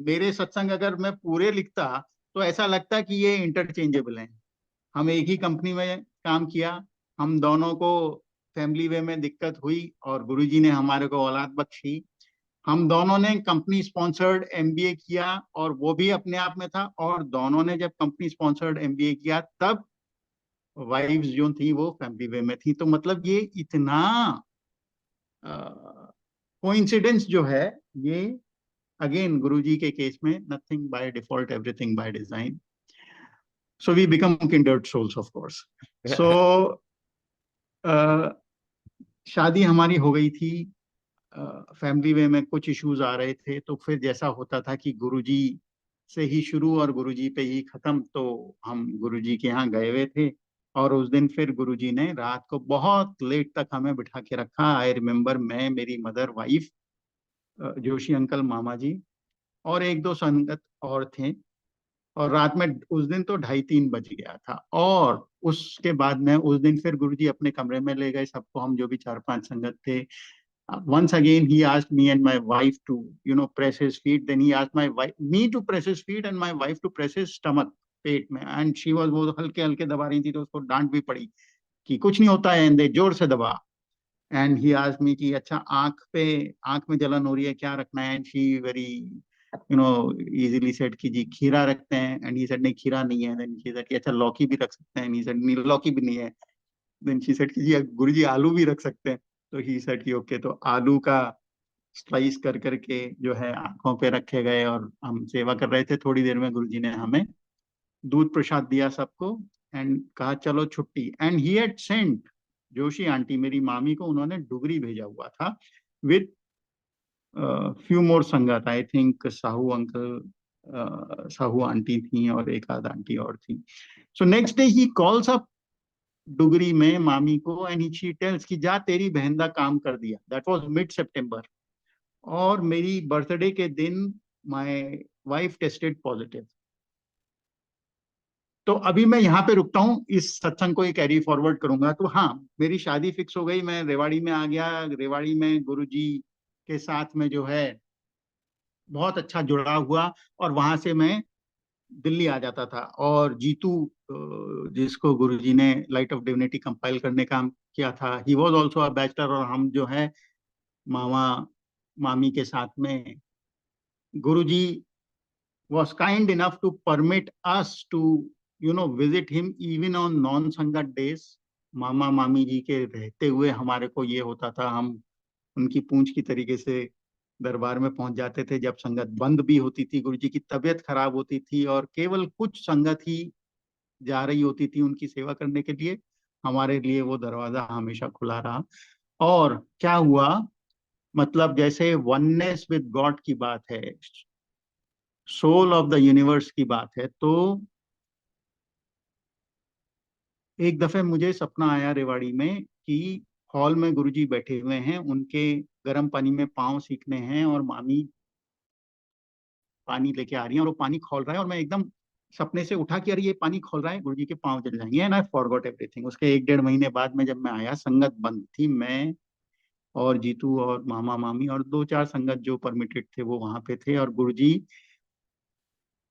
मेरे सत्संग अगर मैं पूरे लिखता, तो ऐसा लगता कि ये इंटरचेंजेबल हैं। हम एक ही कंपनी में काम किया, हम दोनों को फैमिली वे में दिक्कत हुई और गुरुजी ने हमारे को औलाद बख्शी। हम दोनों ने कंपनी स्पॉन्सर्ड एमबीए किया और वो भी अपने आप में था, और दोनों ने जब कंपनी स्पॉन्सर्ड एमबीए किया तब वाइफ्स जो थी वो फैमिली वे में थी। तो मतलब ये इतना कोइंसिडेंस जो है, ये अगेन गुरुजी के केस में nothing by default, everything by design. So we become kindred souls of course. So शादी हमारी हो गई थी, फैमिली वे में कुछ इश्यूज आ रहे थे, तो फिर जैसा होता था कि गुरुजी से ही शुरू और गुरुजी पे ही खत्म। तो हम गुरुजी के यहाँ गए हुए थे, और उस दिन फिर गुरुजी ने रात को बहुत लेट तक हमें बिठा के रखा। आई रिमेम्बर, मैं, मेरी मदर, वाइफ, जोशी अंकल, मामा जी और एक दो संगत और थे। और रात में उस दिन तो 2:30-3 बज गया था। और उसके बाद में उस दिन फिर गुरुजी अपने कमरे में ले गए सबको, हम जो भी 4-5 संगत थे। Once again he asked me and my wife to press his feet. Then he asked me to press his feet and my wife to press his stomach, पेट में। एंड शी वाज, वो हल्के हल्के दबा रही थी, तो उसको डांट भी पड़ी कि कुछ नहीं होता है, एंड जोर से दबा। एंड ही आस्क्ड मी कि अच्छा, आंख में जलन हो रही है, क्या रखना है? And she very easily said कि जी खीरा रखते हैं। एंड ही सेड नहीं, खीरा नहीं है। देन शी सेड कि अच्छा, लौकी भी रख सकते हैं? एंड ही सेड नहीं, लौकी भी नहीं है। देन शी सेड कि जी गुरुजी आलू भी रख सकते हैं? तो ही सेड कि ओके। तो आलू का स्लाइस कर करके जो है आंखों पे रखे गए, और हम सेवा कर रहे थे। थोड़ी देर में गुरुजी ने हमें दूध प्रसाद दिया सबको, एंड कहा चलो छुट्टी। And he had sent Joshi aunty, मेरी मामी को उन्होंने डुगरी भेजा हुआ था विद फ्यू मोर संगत। I think Sahu uncle, Sahu aunty थी और एक आध आंटी और थी। So next day he calls up Dugri में मामी को, एंड शी टेल्स कि जा तेरी बहन का काम कर दिया। दैट वाज मिड सितंबर, और मेरी बर्थडे के दिन माय वाइफ टेस्टेड पॉजिटिव। तो अभी मैं यहाँ पे रुकता हूँ, इस सत्संग को ही कैरी फॉरवर्ड करूंगा। तो हाँ, मेरी शादी फिक्स हो गई, मैं रेवाड़ी में आ गया। रेवाड़ी में गुरुजी के साथ में जो है बहुत अच्छा जुड़ा हुआ, और वहां से मैं दिल्ली आ जाता था। और जीतू जिसको गुरुजी ने लाइट ऑफ डिविनिटी कंपाइल करने का काम किया था, he was also a bachelor. और हम जो है मामा मामी के साथ में, गुरुजी was kind enough to permit us to visit him even on non संगत days। मामा मामी जी के रहते हुए हमारे को ये होता था, हम उनकी पूंछ की तरीके से दरबार में पहुंच जाते थे जब संगत बंद भी होती थी। गुरु जी की तबीयत खराब होती थी और केवल कुछ संगत ही जा रही होती थी उनकी सेवा करने के लिए। हमारे लिए वो दरवाजा हमेशा खुला रहा। और क्या हुआ, मतलब जैसे वननेस विद गॉड की बात है, सोल ऑफ द यूनिवर्स की बात है, तो एक दफे मुझे सपना आया रेवाड़ी में कि हॉल में गुरुजी बैठे हुए हैं, उनके गर्म पानी में पांव सीखने हैं और मामी पानी लेके आ रही है और वो पानी खोल रहा है, और मैं एकदम सपने से उठा कि अरे ये पानी खोल रहा है, गुरुजी के पांव जल जाएंगे, एंड आई फॉरगॉट एवरीथिंग। उसके 1-1.5 महीने बाद में जब मैं आया, संगत बंद थी। मैं और जीतू और मामा मामी और 2-4 संगत जो परमिटेड थे वो वहां पे थे, और गुरुजी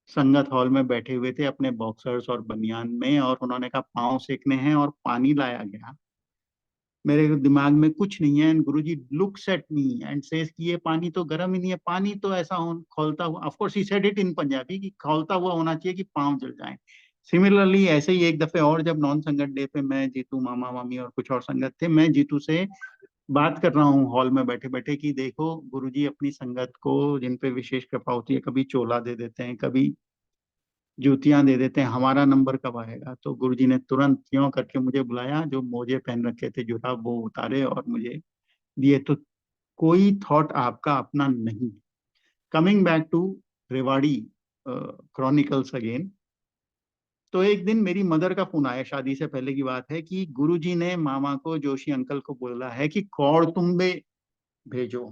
संगत हॉल में बैठे हुए थे अपने बॉक्सर्स और बनियान में, और उन्होंने कहा पांव सेकने हैं, और पानी लाया गया। मेरे दिमाग में कुछ नहीं है, and Guruji looks at me and says कि ये पानी तो गर्म ही नहीं है, पानी तो ऐसा खौलता हुआ, of course he said it in Punjabi कि खौलता हुआ होना चाहिए कि पांव जल जाए। सिमिलरली ऐसे ही एक दफे और जब नॉन संगत डे पे मैं, जीतू, मामा मामी और कुछ और संगत थे, मैं जीतू से बात कर रहा हूँ हॉल में बैठे बैठे कि देखो गुरुजी अपनी संगत को, जिन पे विशेष कृपा होती है, कभी चोला दे देते हैं, कभी जूतियां दे देते हैं, हमारा नंबर कब आएगा। तो गुरुजी ने तुरंत यों करके मुझे बुलाया, जो मोजे पहन रखे थे जुराब वो उतारे और मुझे दिए। तो कोई थॉट आपका अपना नहीं। Coming back to Rewari chronicles again, तो एक दिन मेरी मदर का फोन आया, शादी से पहले की बात है, कि गुरुजी ने मामा को, जोशी अंकल को बोला है कि कौड़तुम्बे भेजो।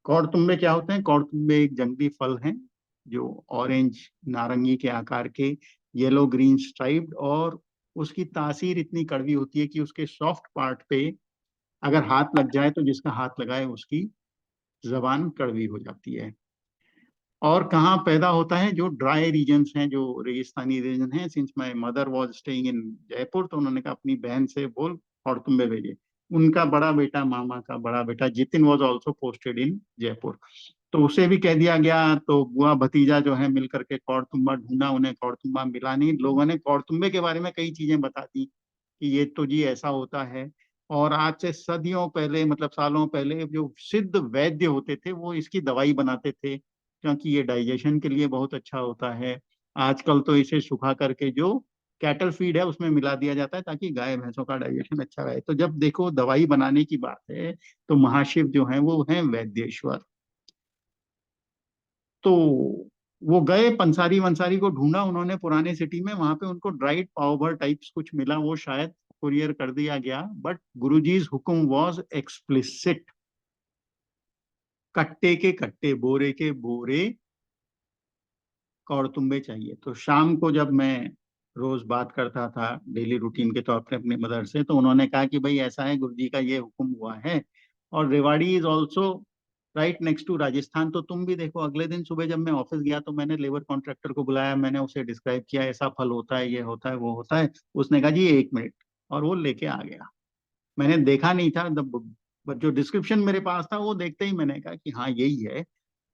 कौड़तुम्बे क्या होते हैं? कौड़तुम्बे एक जंगली फल हैं जो ऑरेंज नारंगी के आकार के, येलो ग्रीन स्ट्राइप्ड, और उसकी तासीर इतनी कड़वी होती है कि उसके सॉफ्ट पार्ट पे अगर हाथ लग जाए तो जिसका हाथ लगाए उसकी जबान कड़वी हो जाती है। और कहाँ पैदा होता है? जो ड्राई रीजन्स हैं, जो रेगिस्तानी रीजन है। Since my mother was staying in Jaipur, तो उन्होंने कहा अपनी बहन से बोल और तुम भेजे। उनका बड़ा बेटा, मामा का बड़ा बेटा Jitin, was also posted in Jaipur, तो उसे भी कह दिया गया। तो बुआ भतीजा जो है मिल करके कौड़तुम्बा ढूंढा, उन्हें कौड़तुम्बा मिला नहीं। लोगों ने कौड़तुम्बे के बारे में कई चीजें बता दी कि ये तो जी ऐसा होता है। और आज से सदियों पहले, मतलब सालों पहले, जो सिद्ध वैद्य होते थे वो इसकी दवाई बनाते थे, क्योंकि ये डाइजेशन के लिए बहुत अच्छा होता है। आजकल तो इसे सुखा करके जो कैटल फीड है उसमें मिला दिया जाता है ताकि गाय भैंसों का डाइजेशन अच्छा रहे। तो जब देखो दवाई बनाने की बात है, तो महाशिव जो है वो है वैद्येश्वर। तो वो गए, पंसारी वंसारी को ढूंढा उन्होंने पुराने सिटी में, वहां पे उनको ड्राइड पाव भर टाइप्स कुछ मिला, वो शायद कुरियर कर दिया गया। बट गुरुजीज हुक्म वाज एक्सप्लिसिट, कट्टे के कट्टे, बोरे के बोरे कौड़तुम्बे चाहिए। तो शाम को जब मैं रोज बात करता था डेली रूटीन के तौर पर अपनी मदर से, तो उन्होंने कहा कि भाई ऐसा है, गुरुजी का ये हुक्म हुआ है। और Rewari is also right next to Rajasthan, तो तुम भी देखो। अगले दिन सुबह जब मैं ऑफिस गया तो मैंने लेबर कॉन्ट्रैक्टर को बुलाया, मैंने उसे डिस्क्राइब किया, ऐसा फल होता है, ये होता है, वो होता है। उसने कहा जी 1 मिनट, और वो लेके आ गया। मैंने देखा नहीं था, जो डिस्क्रिप्शन मेरे पास था वो देखते ही मैंने कहा कि हाँ यही है।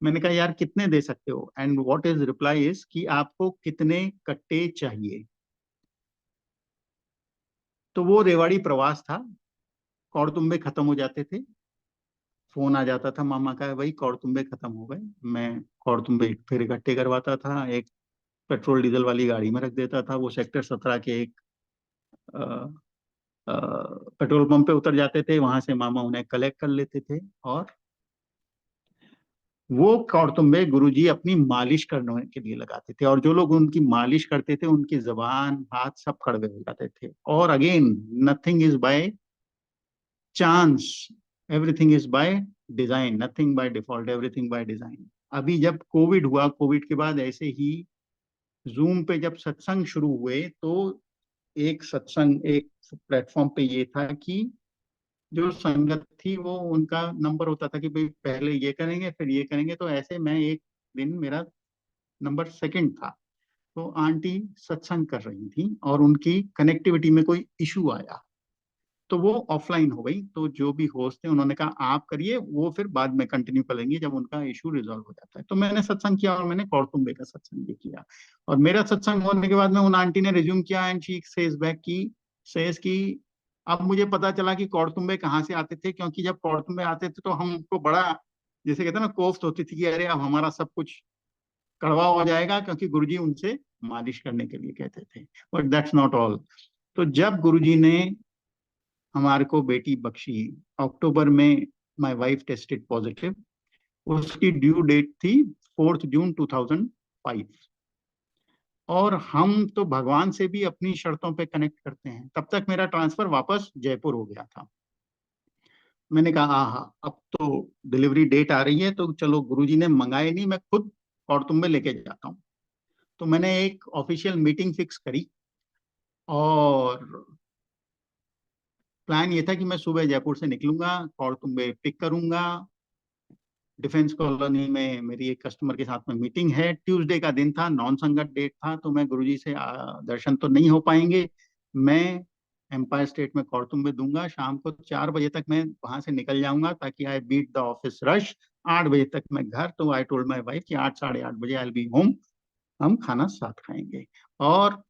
मैंने कहा यार कितने दे सकते हो, and what is reply is कि आपको कितने कट्टे चाहिए। तो वो रेवाड़ी प्रवास था, कौड़तुम्बे खत्म हो जाते थे, फोन आ जाता था मामा का, भाई कौड़तुम्बे खत्म हो गए। मैं कौड़तुम्बे फिर इकट्ठे करवाता था, एक पेट्रोल डीजल वाली गाड़ी में रख देता था। वो सेक्टर 17 के एक अ, पेट्रोल पंप पे उतर जाते थे, वहां से मामा उन्हें कलेक्ट कर लेते थे। और वो कौड़तुम्बे गुरुजी अपनी मालिश करने के लिए लगाते थे, और जो लोग उनकी मालिश करते थे उनकी जबान हाथ सब कड़वे हो जाते थे। और again, nothing is by chance, everything is by design, nothing by default, everything by design. अभी जब कोविड हुआ, कोविड के बाद ऐसे ही जूम पे जब सत्संग शुरू हुए, तो एक सत्संग, एक प्लेटफॉर्म पे ये था कि जो संगत थी वो, उनका नंबर होता था कि भाई पहले ये करेंगे फिर ये करेंगे। तो ऐसे मैं एक दिन, मेरा नंबर सेकंड था, तो आंटी सत्संग कर रही थी और उनकी कनेक्टिविटी में कोई इशू आया, तो वो ऑफलाइन हो गई। तो जो भी होस्ट थे उन्होंने कहा आप करिए, वो फिर बाद में कंटिन्यू करेंगे जब उनका इशू रिजॉल्व हो जाता है। तो मैंने सत्संग किया और मैंने कौरतुम्बे का सत्संग भी किया। और मेरा सत्संग होने के बाद में उन आंटी ने रिज्यूम किया एंड शी सेज बैक की सेज की अब मुझे पता चला कि कौरतुम्बे कहाँ से आते थे, क्योंकि जब कौरतुम्बे आते थे तो हमको बड़ा, जैसे कहते हैं ना, कोफ्त होती थी कि अरे अब हमारा सब कुछ कड़वा हो जाएगा, क्योंकि गुरुजी उनसे मालिश करने के लिए कहते थे। But that's not all. तो जब गुरुजी ने हमारे को बेटी बख्शी, अक्टूबर में माय वाइफ टेस्टेड पॉजिटिव, उसकी ड्यू डेट थी 4 जून 2005। और हम तो भगवान से भी अपनी शर्तों पे कनेक्ट करते हैं। तब तक मेरा ट्रांसफर वापस जयपुर हो गया था। मैंने कहा हाँ, अब तो डिलीवरी डेट आ रही है, तो चलो, गुरुजी ने मंगाए नहीं, मैं खुद कौरतुम्बे लेके जाता हूँ। तो मैंने एक ऑफिशियल मीटिंग फिक्स करी और प्लान ये था कि मैं सुबह जयपुर से निकलूंगा, कौरतुम्बे पिक करूंगा। डिफेंस कॉलोनी में मेरी एक कस्टमर के साथ में मीटिंग है। ट्यूसडे का दिन था, नॉन संगत डेट था, तो मैं गुरुजी से दर्शन तो नहीं हो पाएंगे। मैं एम्पायर स्टेट में कौरतुम्बे दूंगा। शाम को 4 बजे तक मैं वहां से निकल जाऊंगा ताकि I beat the office rush. 8 बजे तक मैं घर। तो आई टोल्ड माई वाइफ कि 8 साढ़े 8 बजे आई बी होम, हम खाना साथ खाएंगे। और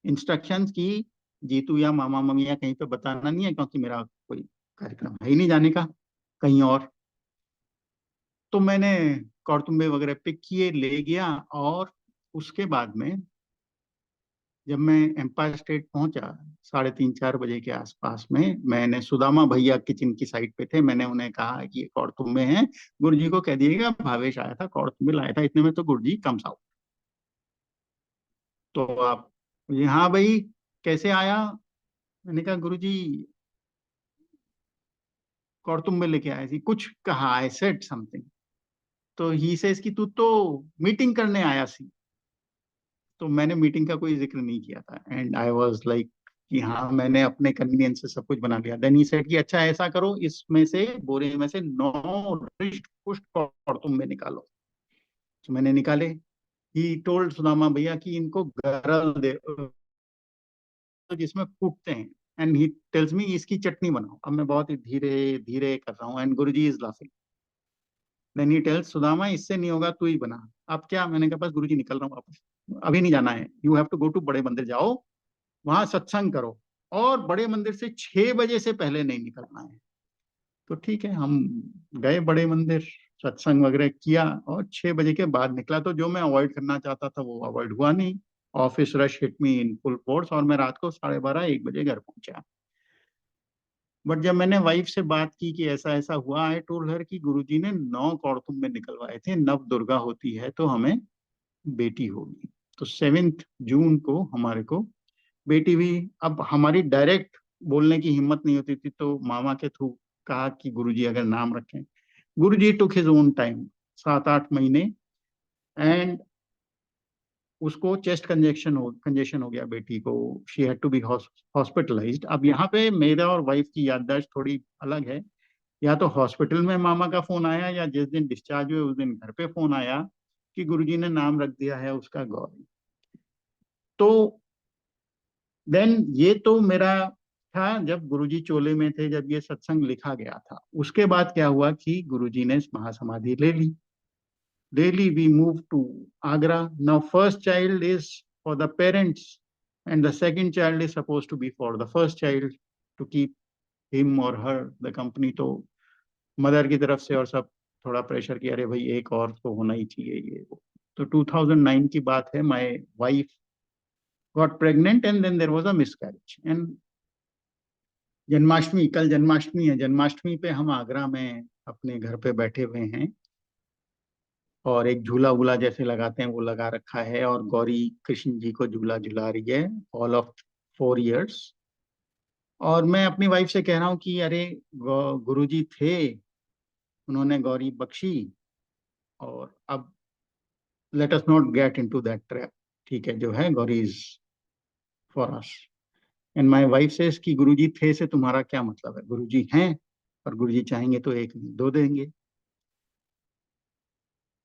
इंस्ट्रक्शंस की, जीतू या मामा मम्मी या कहीं पे बताना नहीं है, क्योंकि मेरा कोई कार्यक्रम है ही नहीं जाने का कहीं और। तो मैंने कौरतुम्बे वगैरह पिक किए, ले गया। और उसके बाद में जब मैं एम्पायर स्टेट पहुंचा 3:30 4 बजे के आसपास में, मैंने सुदामा भैया किचन की साइड पे थे, मैंने उन्हें कहा कि ये कौरतुम्बे हैं, गुरुजी को कह दिएगा भावेश आया था, कौरतुम्बे लाया था, इतने में तो गुरुजी कम्स आउट। तो आप, ये हाँ भाई, कैसे आया? मैंने कहा गुरुजी कौरतुम्बे लेके आए थी, कुछ कहा, आई सेड समथिंग। तो ही सेज कि तू तो मीटिंग करने आया सी। तो मैंने मीटिंग का कोई जिक्र नहीं किया था एंड आई वाज लाइक कि हाँ, मैंने अपने कन्वीनियंस से सब कुछ बना लिया। देन ही सेड कि अच्छा ऐसा करो, इसमें से बोरे में से 9 रिष्ट पुष्ट तुम में निकालो। तो मैंने निकाले। ही टोल्ड सुदामा भैया कि इनको गरल दे, जिसमें कूटते हैं। एंड ही टेल्स मी इसकी चटनी बनाओ। अब मैं बहुत ही धीरे धीरे कर रहा हूँ and Guruji is laughing. Then he tells Sudama इससे नहीं होगा, तू ही बना। अब क्या? मैंने कहा बस गुरुजी निकल रहा हूँ वापस, अभी नहीं जाना है, you have to go to बड़े मंदिर जाओ, वहां सत्संग करो, और बड़े मंदिर से 6 बजे से पहले नहीं निकलना है। तो ठीक है, हम गए बड़े मंदिर, सत्संग वगैरह किया और 6 बजे के बाद निकला। तो जो मैं अवॉइड करना चाहता था वो अवॉइड हुआ नहीं। Office rush hit me in full force और मैं रात को 12:30 1 बजे घर पहुंचा। बट जब मैंने वाइफ से बात की कि ऐसा ऐसा हुआ, आई टोल्ड हर कि गुरुजी ने 9 कौड़तुम में निकलवाए थे, नव दुर्गा होती है तो हमें बेटी होगी। तो 7 जून को हमारे को बेटी भी। अब हमारी डायरेक्ट बोलने की हिम्मत नहीं होती थी, तो मामा के थ्रू कहा कि गुरुजी अगर नाम रखें। गुरुजी टुक हिज ओन टाइम, 7 8 महीने। एंड उसको चेस्ट कंजेशन हो गया बेटी को। She had to be hospitalised. अब यहाँ पे मेरा और वाइफ की याददाश्त थोड़ी अलग है। या तो हॉस्पिटल में मामा का फोन आया, या जिस दिन डिस्चार्ज हुए उस दिन घर पे फोन आया कि गुरुजी ने नाम रख दिया है उसका गौरी। तो देन ये तो मेरा था जब गुरुजी चोले में थे, जब ये सत्संग लिखा गया था। उसके बाद क्या हुआ कि गुरुजी ने महासमाधि ले ली। Daily we move to Agra. Now first child is for the parents and the second child is supposed to be for the first child, to keep him or her the company. तो मदर की तरफ से और सब थोड़ा प्रेशर किया, अरे भाई एक और तो होना ही चाहिए ये वो। तो 2009 की बात है, my wife got pregnant and then there was a miscarriage. And Janmashtami, कल जन्माष्टमी है, जन्माष्टमी पे हम आगरा में अपने घर पे बैठे हुए हैं और एक झूला वूला जैसे लगाते हैं वो लगा रखा है, और गौरी कृष्ण जी को झूला झुला रही है, ऑल ऑफ 4 इयर्स। और मैं अपनी वाइफ से कह रहा हूँ कि अरे गुरु जी थे, उन्होंने गौरी बख्शी, और अब let us not get into that trap. ठीक है, जो है Gauri is for us. And my wife says कि गुरु जी थे से तुम्हारा क्या मतलब है? गुरु जी हैं, और गुरु जी चाहेंगे तो एक नहीं दो देंगे।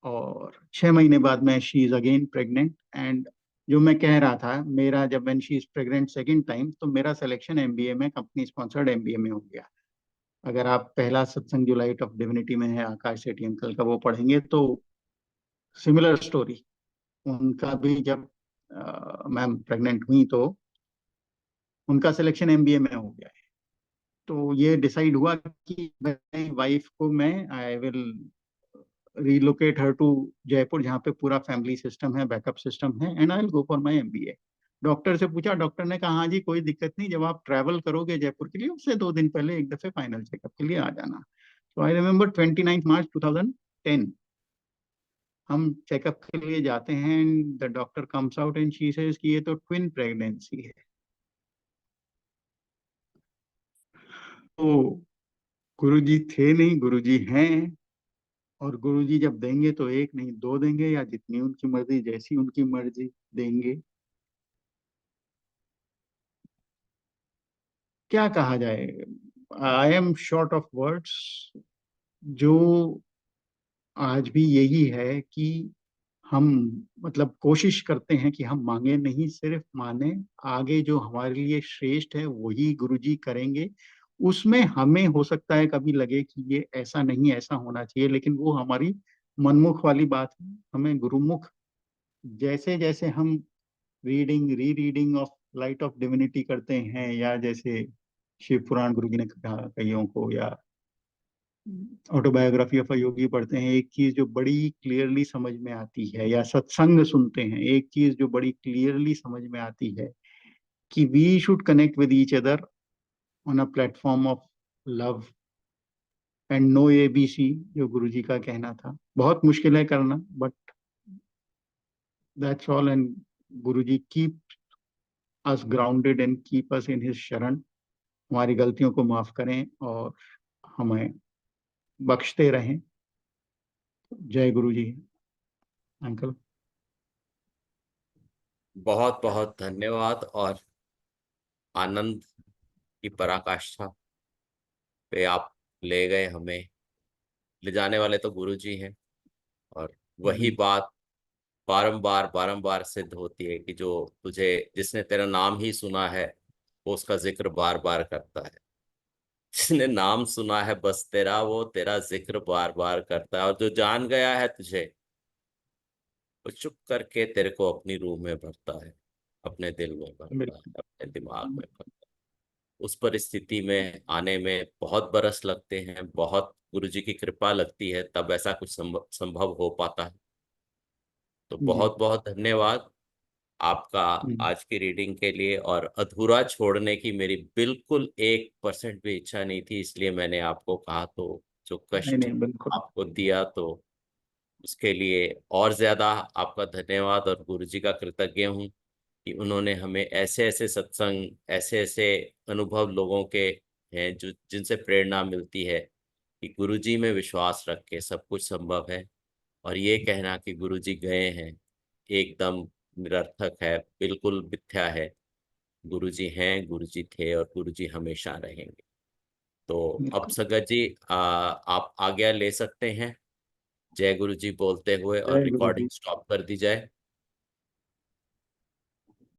और 6 महीने बाद में she is again pregnant. And जो मैं कह रहा था, मेरा जब when she is pregnant second time, तो मेरा सिलेक्शन एमबीए में, कंपनी स्पॉन्सर्ड एमबीए में हो गया। अगर आप पहला सत्संग जो लाइट ऑफ डिविनिटी में है आकाश सेठी अंकल का, वो पढ़ेंगे तो सिमिलर स्टोरी। उनका भी जब मैम प्रेग्नेंट हुई तो उनका सिलेक्शन एमबीए में हो गया है। तो ये डिसाइड हुआ कि मेरी वाइफ को मैं, I will relocate her to Jaipur, जहाँ पे पूरा फैमिली सिस्टम है, बैकअप सिस्टम है, and I will go for my MBA. Doctor से पूछा, डॉक्टर ने कहा हाँ जी कोई दिक्कत नहीं, जब आप ट्रैवल करोगे जयपुर के लिए उससे 2 दिन पहले एक दफे फाइनल चेकअप के लिए आ जाना। तो आई रिमेम्बर 29 मार्च 2010, हम चेकअप के लिए जाते हैं, the doctor comes out and she says कि ये तो ट्विन प्रेगनेंसी है। तो गुरुजी थे नहीं, गुरुजी हैं। और गुरुजी जब देंगे तो एक नहीं दो देंगे, या जितनी उनकी मर्जी, जैसी उनकी मर्जी देंगे। क्या कहा जाए, I am short of words. जो आज भी यही है कि हम, मतलब कोशिश करते हैं कि हम मांगे नहीं, सिर्फ माने। आगे जो हमारे लिए श्रेष्ठ है वही गुरुजी करेंगे। उसमें हमें हो सकता है कभी लगे कि ये ऐसा नहीं, ऐसा होना चाहिए, लेकिन वो हमारी मनमुख वाली बात है। हमें गुरुमुख, जैसे जैसे हम रीडिंग री reading of light of divinity करते हैं, या जैसे शिव पुराण गुरु जी ने कहा कईयों को, या ऑटोबायोग्राफी ऑफ अ योगी पढ़ते हैं, एक चीज जो बड़ी क्लियरली समझ में आती है, या सत्संग सुनते हैं, एक चीज जो बड़ी क्लियरली समझ में आती है कि we should connect with each other on a platform of love and know ABC, जो गुरु जी का कहना था। बहुत मुश्किल है करना, but that's all. And Guru ji keep us grounded and keep us in his शरण। हमारी गलतियों को माफ करें और हमें बख्शते रहें। जय गुरु जी अंकल। बहुत बहुत धन्यवाद। और आनंद की पराकाष्ठा पे आप ले गए हमें। ले जाने वाले तो गुरु जी हैं। और वही जी बात बारंबार बारंबार सिद्ध होती है कि जो तुझे, जिसने तेरा नाम ही सुना है वो उसका जिक्र बार बार करता है। जिसने नाम सुना है बस तेरा, वो तेरा जिक्र बार बार करता है। और जो जान गया है तुझे, वो चुप करके तेरे को अपनी रूह में भरता है, अपने दिल में भरता है, बिल्कुल। अपने दिमाग में भरता है। उस परिस्थिति में आने में बहुत बरस लगते हैं, बहुत गुरु जी की कृपा लगती है, तब ऐसा कुछ संभव हो पाता है। तो जी बहुत बहुत धन्यवाद आपका आज की रीडिंग के लिए। और अधूरा छोड़ने की मेरी बिल्कुल 1% भी इच्छा नहीं थी, इसलिए मैंने आपको कहा। तो जो नहीं कष्ट नहीं बिल्कुल। आपको दिया, तो उसके लिए और ज्यादा आपका धन्यवाद और गुरुजी का कृतज्ञ हूँ कि उन्होंने हमें ऐसे ऐसे सत्संग, ऐसे ऐसे अनुभव लोगों के हैं जो जिनसे प्रेरणा मिलती है कि गुरुजी में विश्वास रख के सब कुछ संभव है। और ये कहना कि गुरुजी गए हैं एकदम निरर्थक है, बिल्कुल मिथ्या है। गुरुजी हैं, गुरुजी थे और गुरुजी हमेशा रहेंगे। तो अब बिल्कुल। संगत जी, आप आज्ञा ले सकते हैं जय गुरु जी बोलते हुए, और जय गुरु जी। रिकॉर्डिंग स्टॉप कर दी जाए।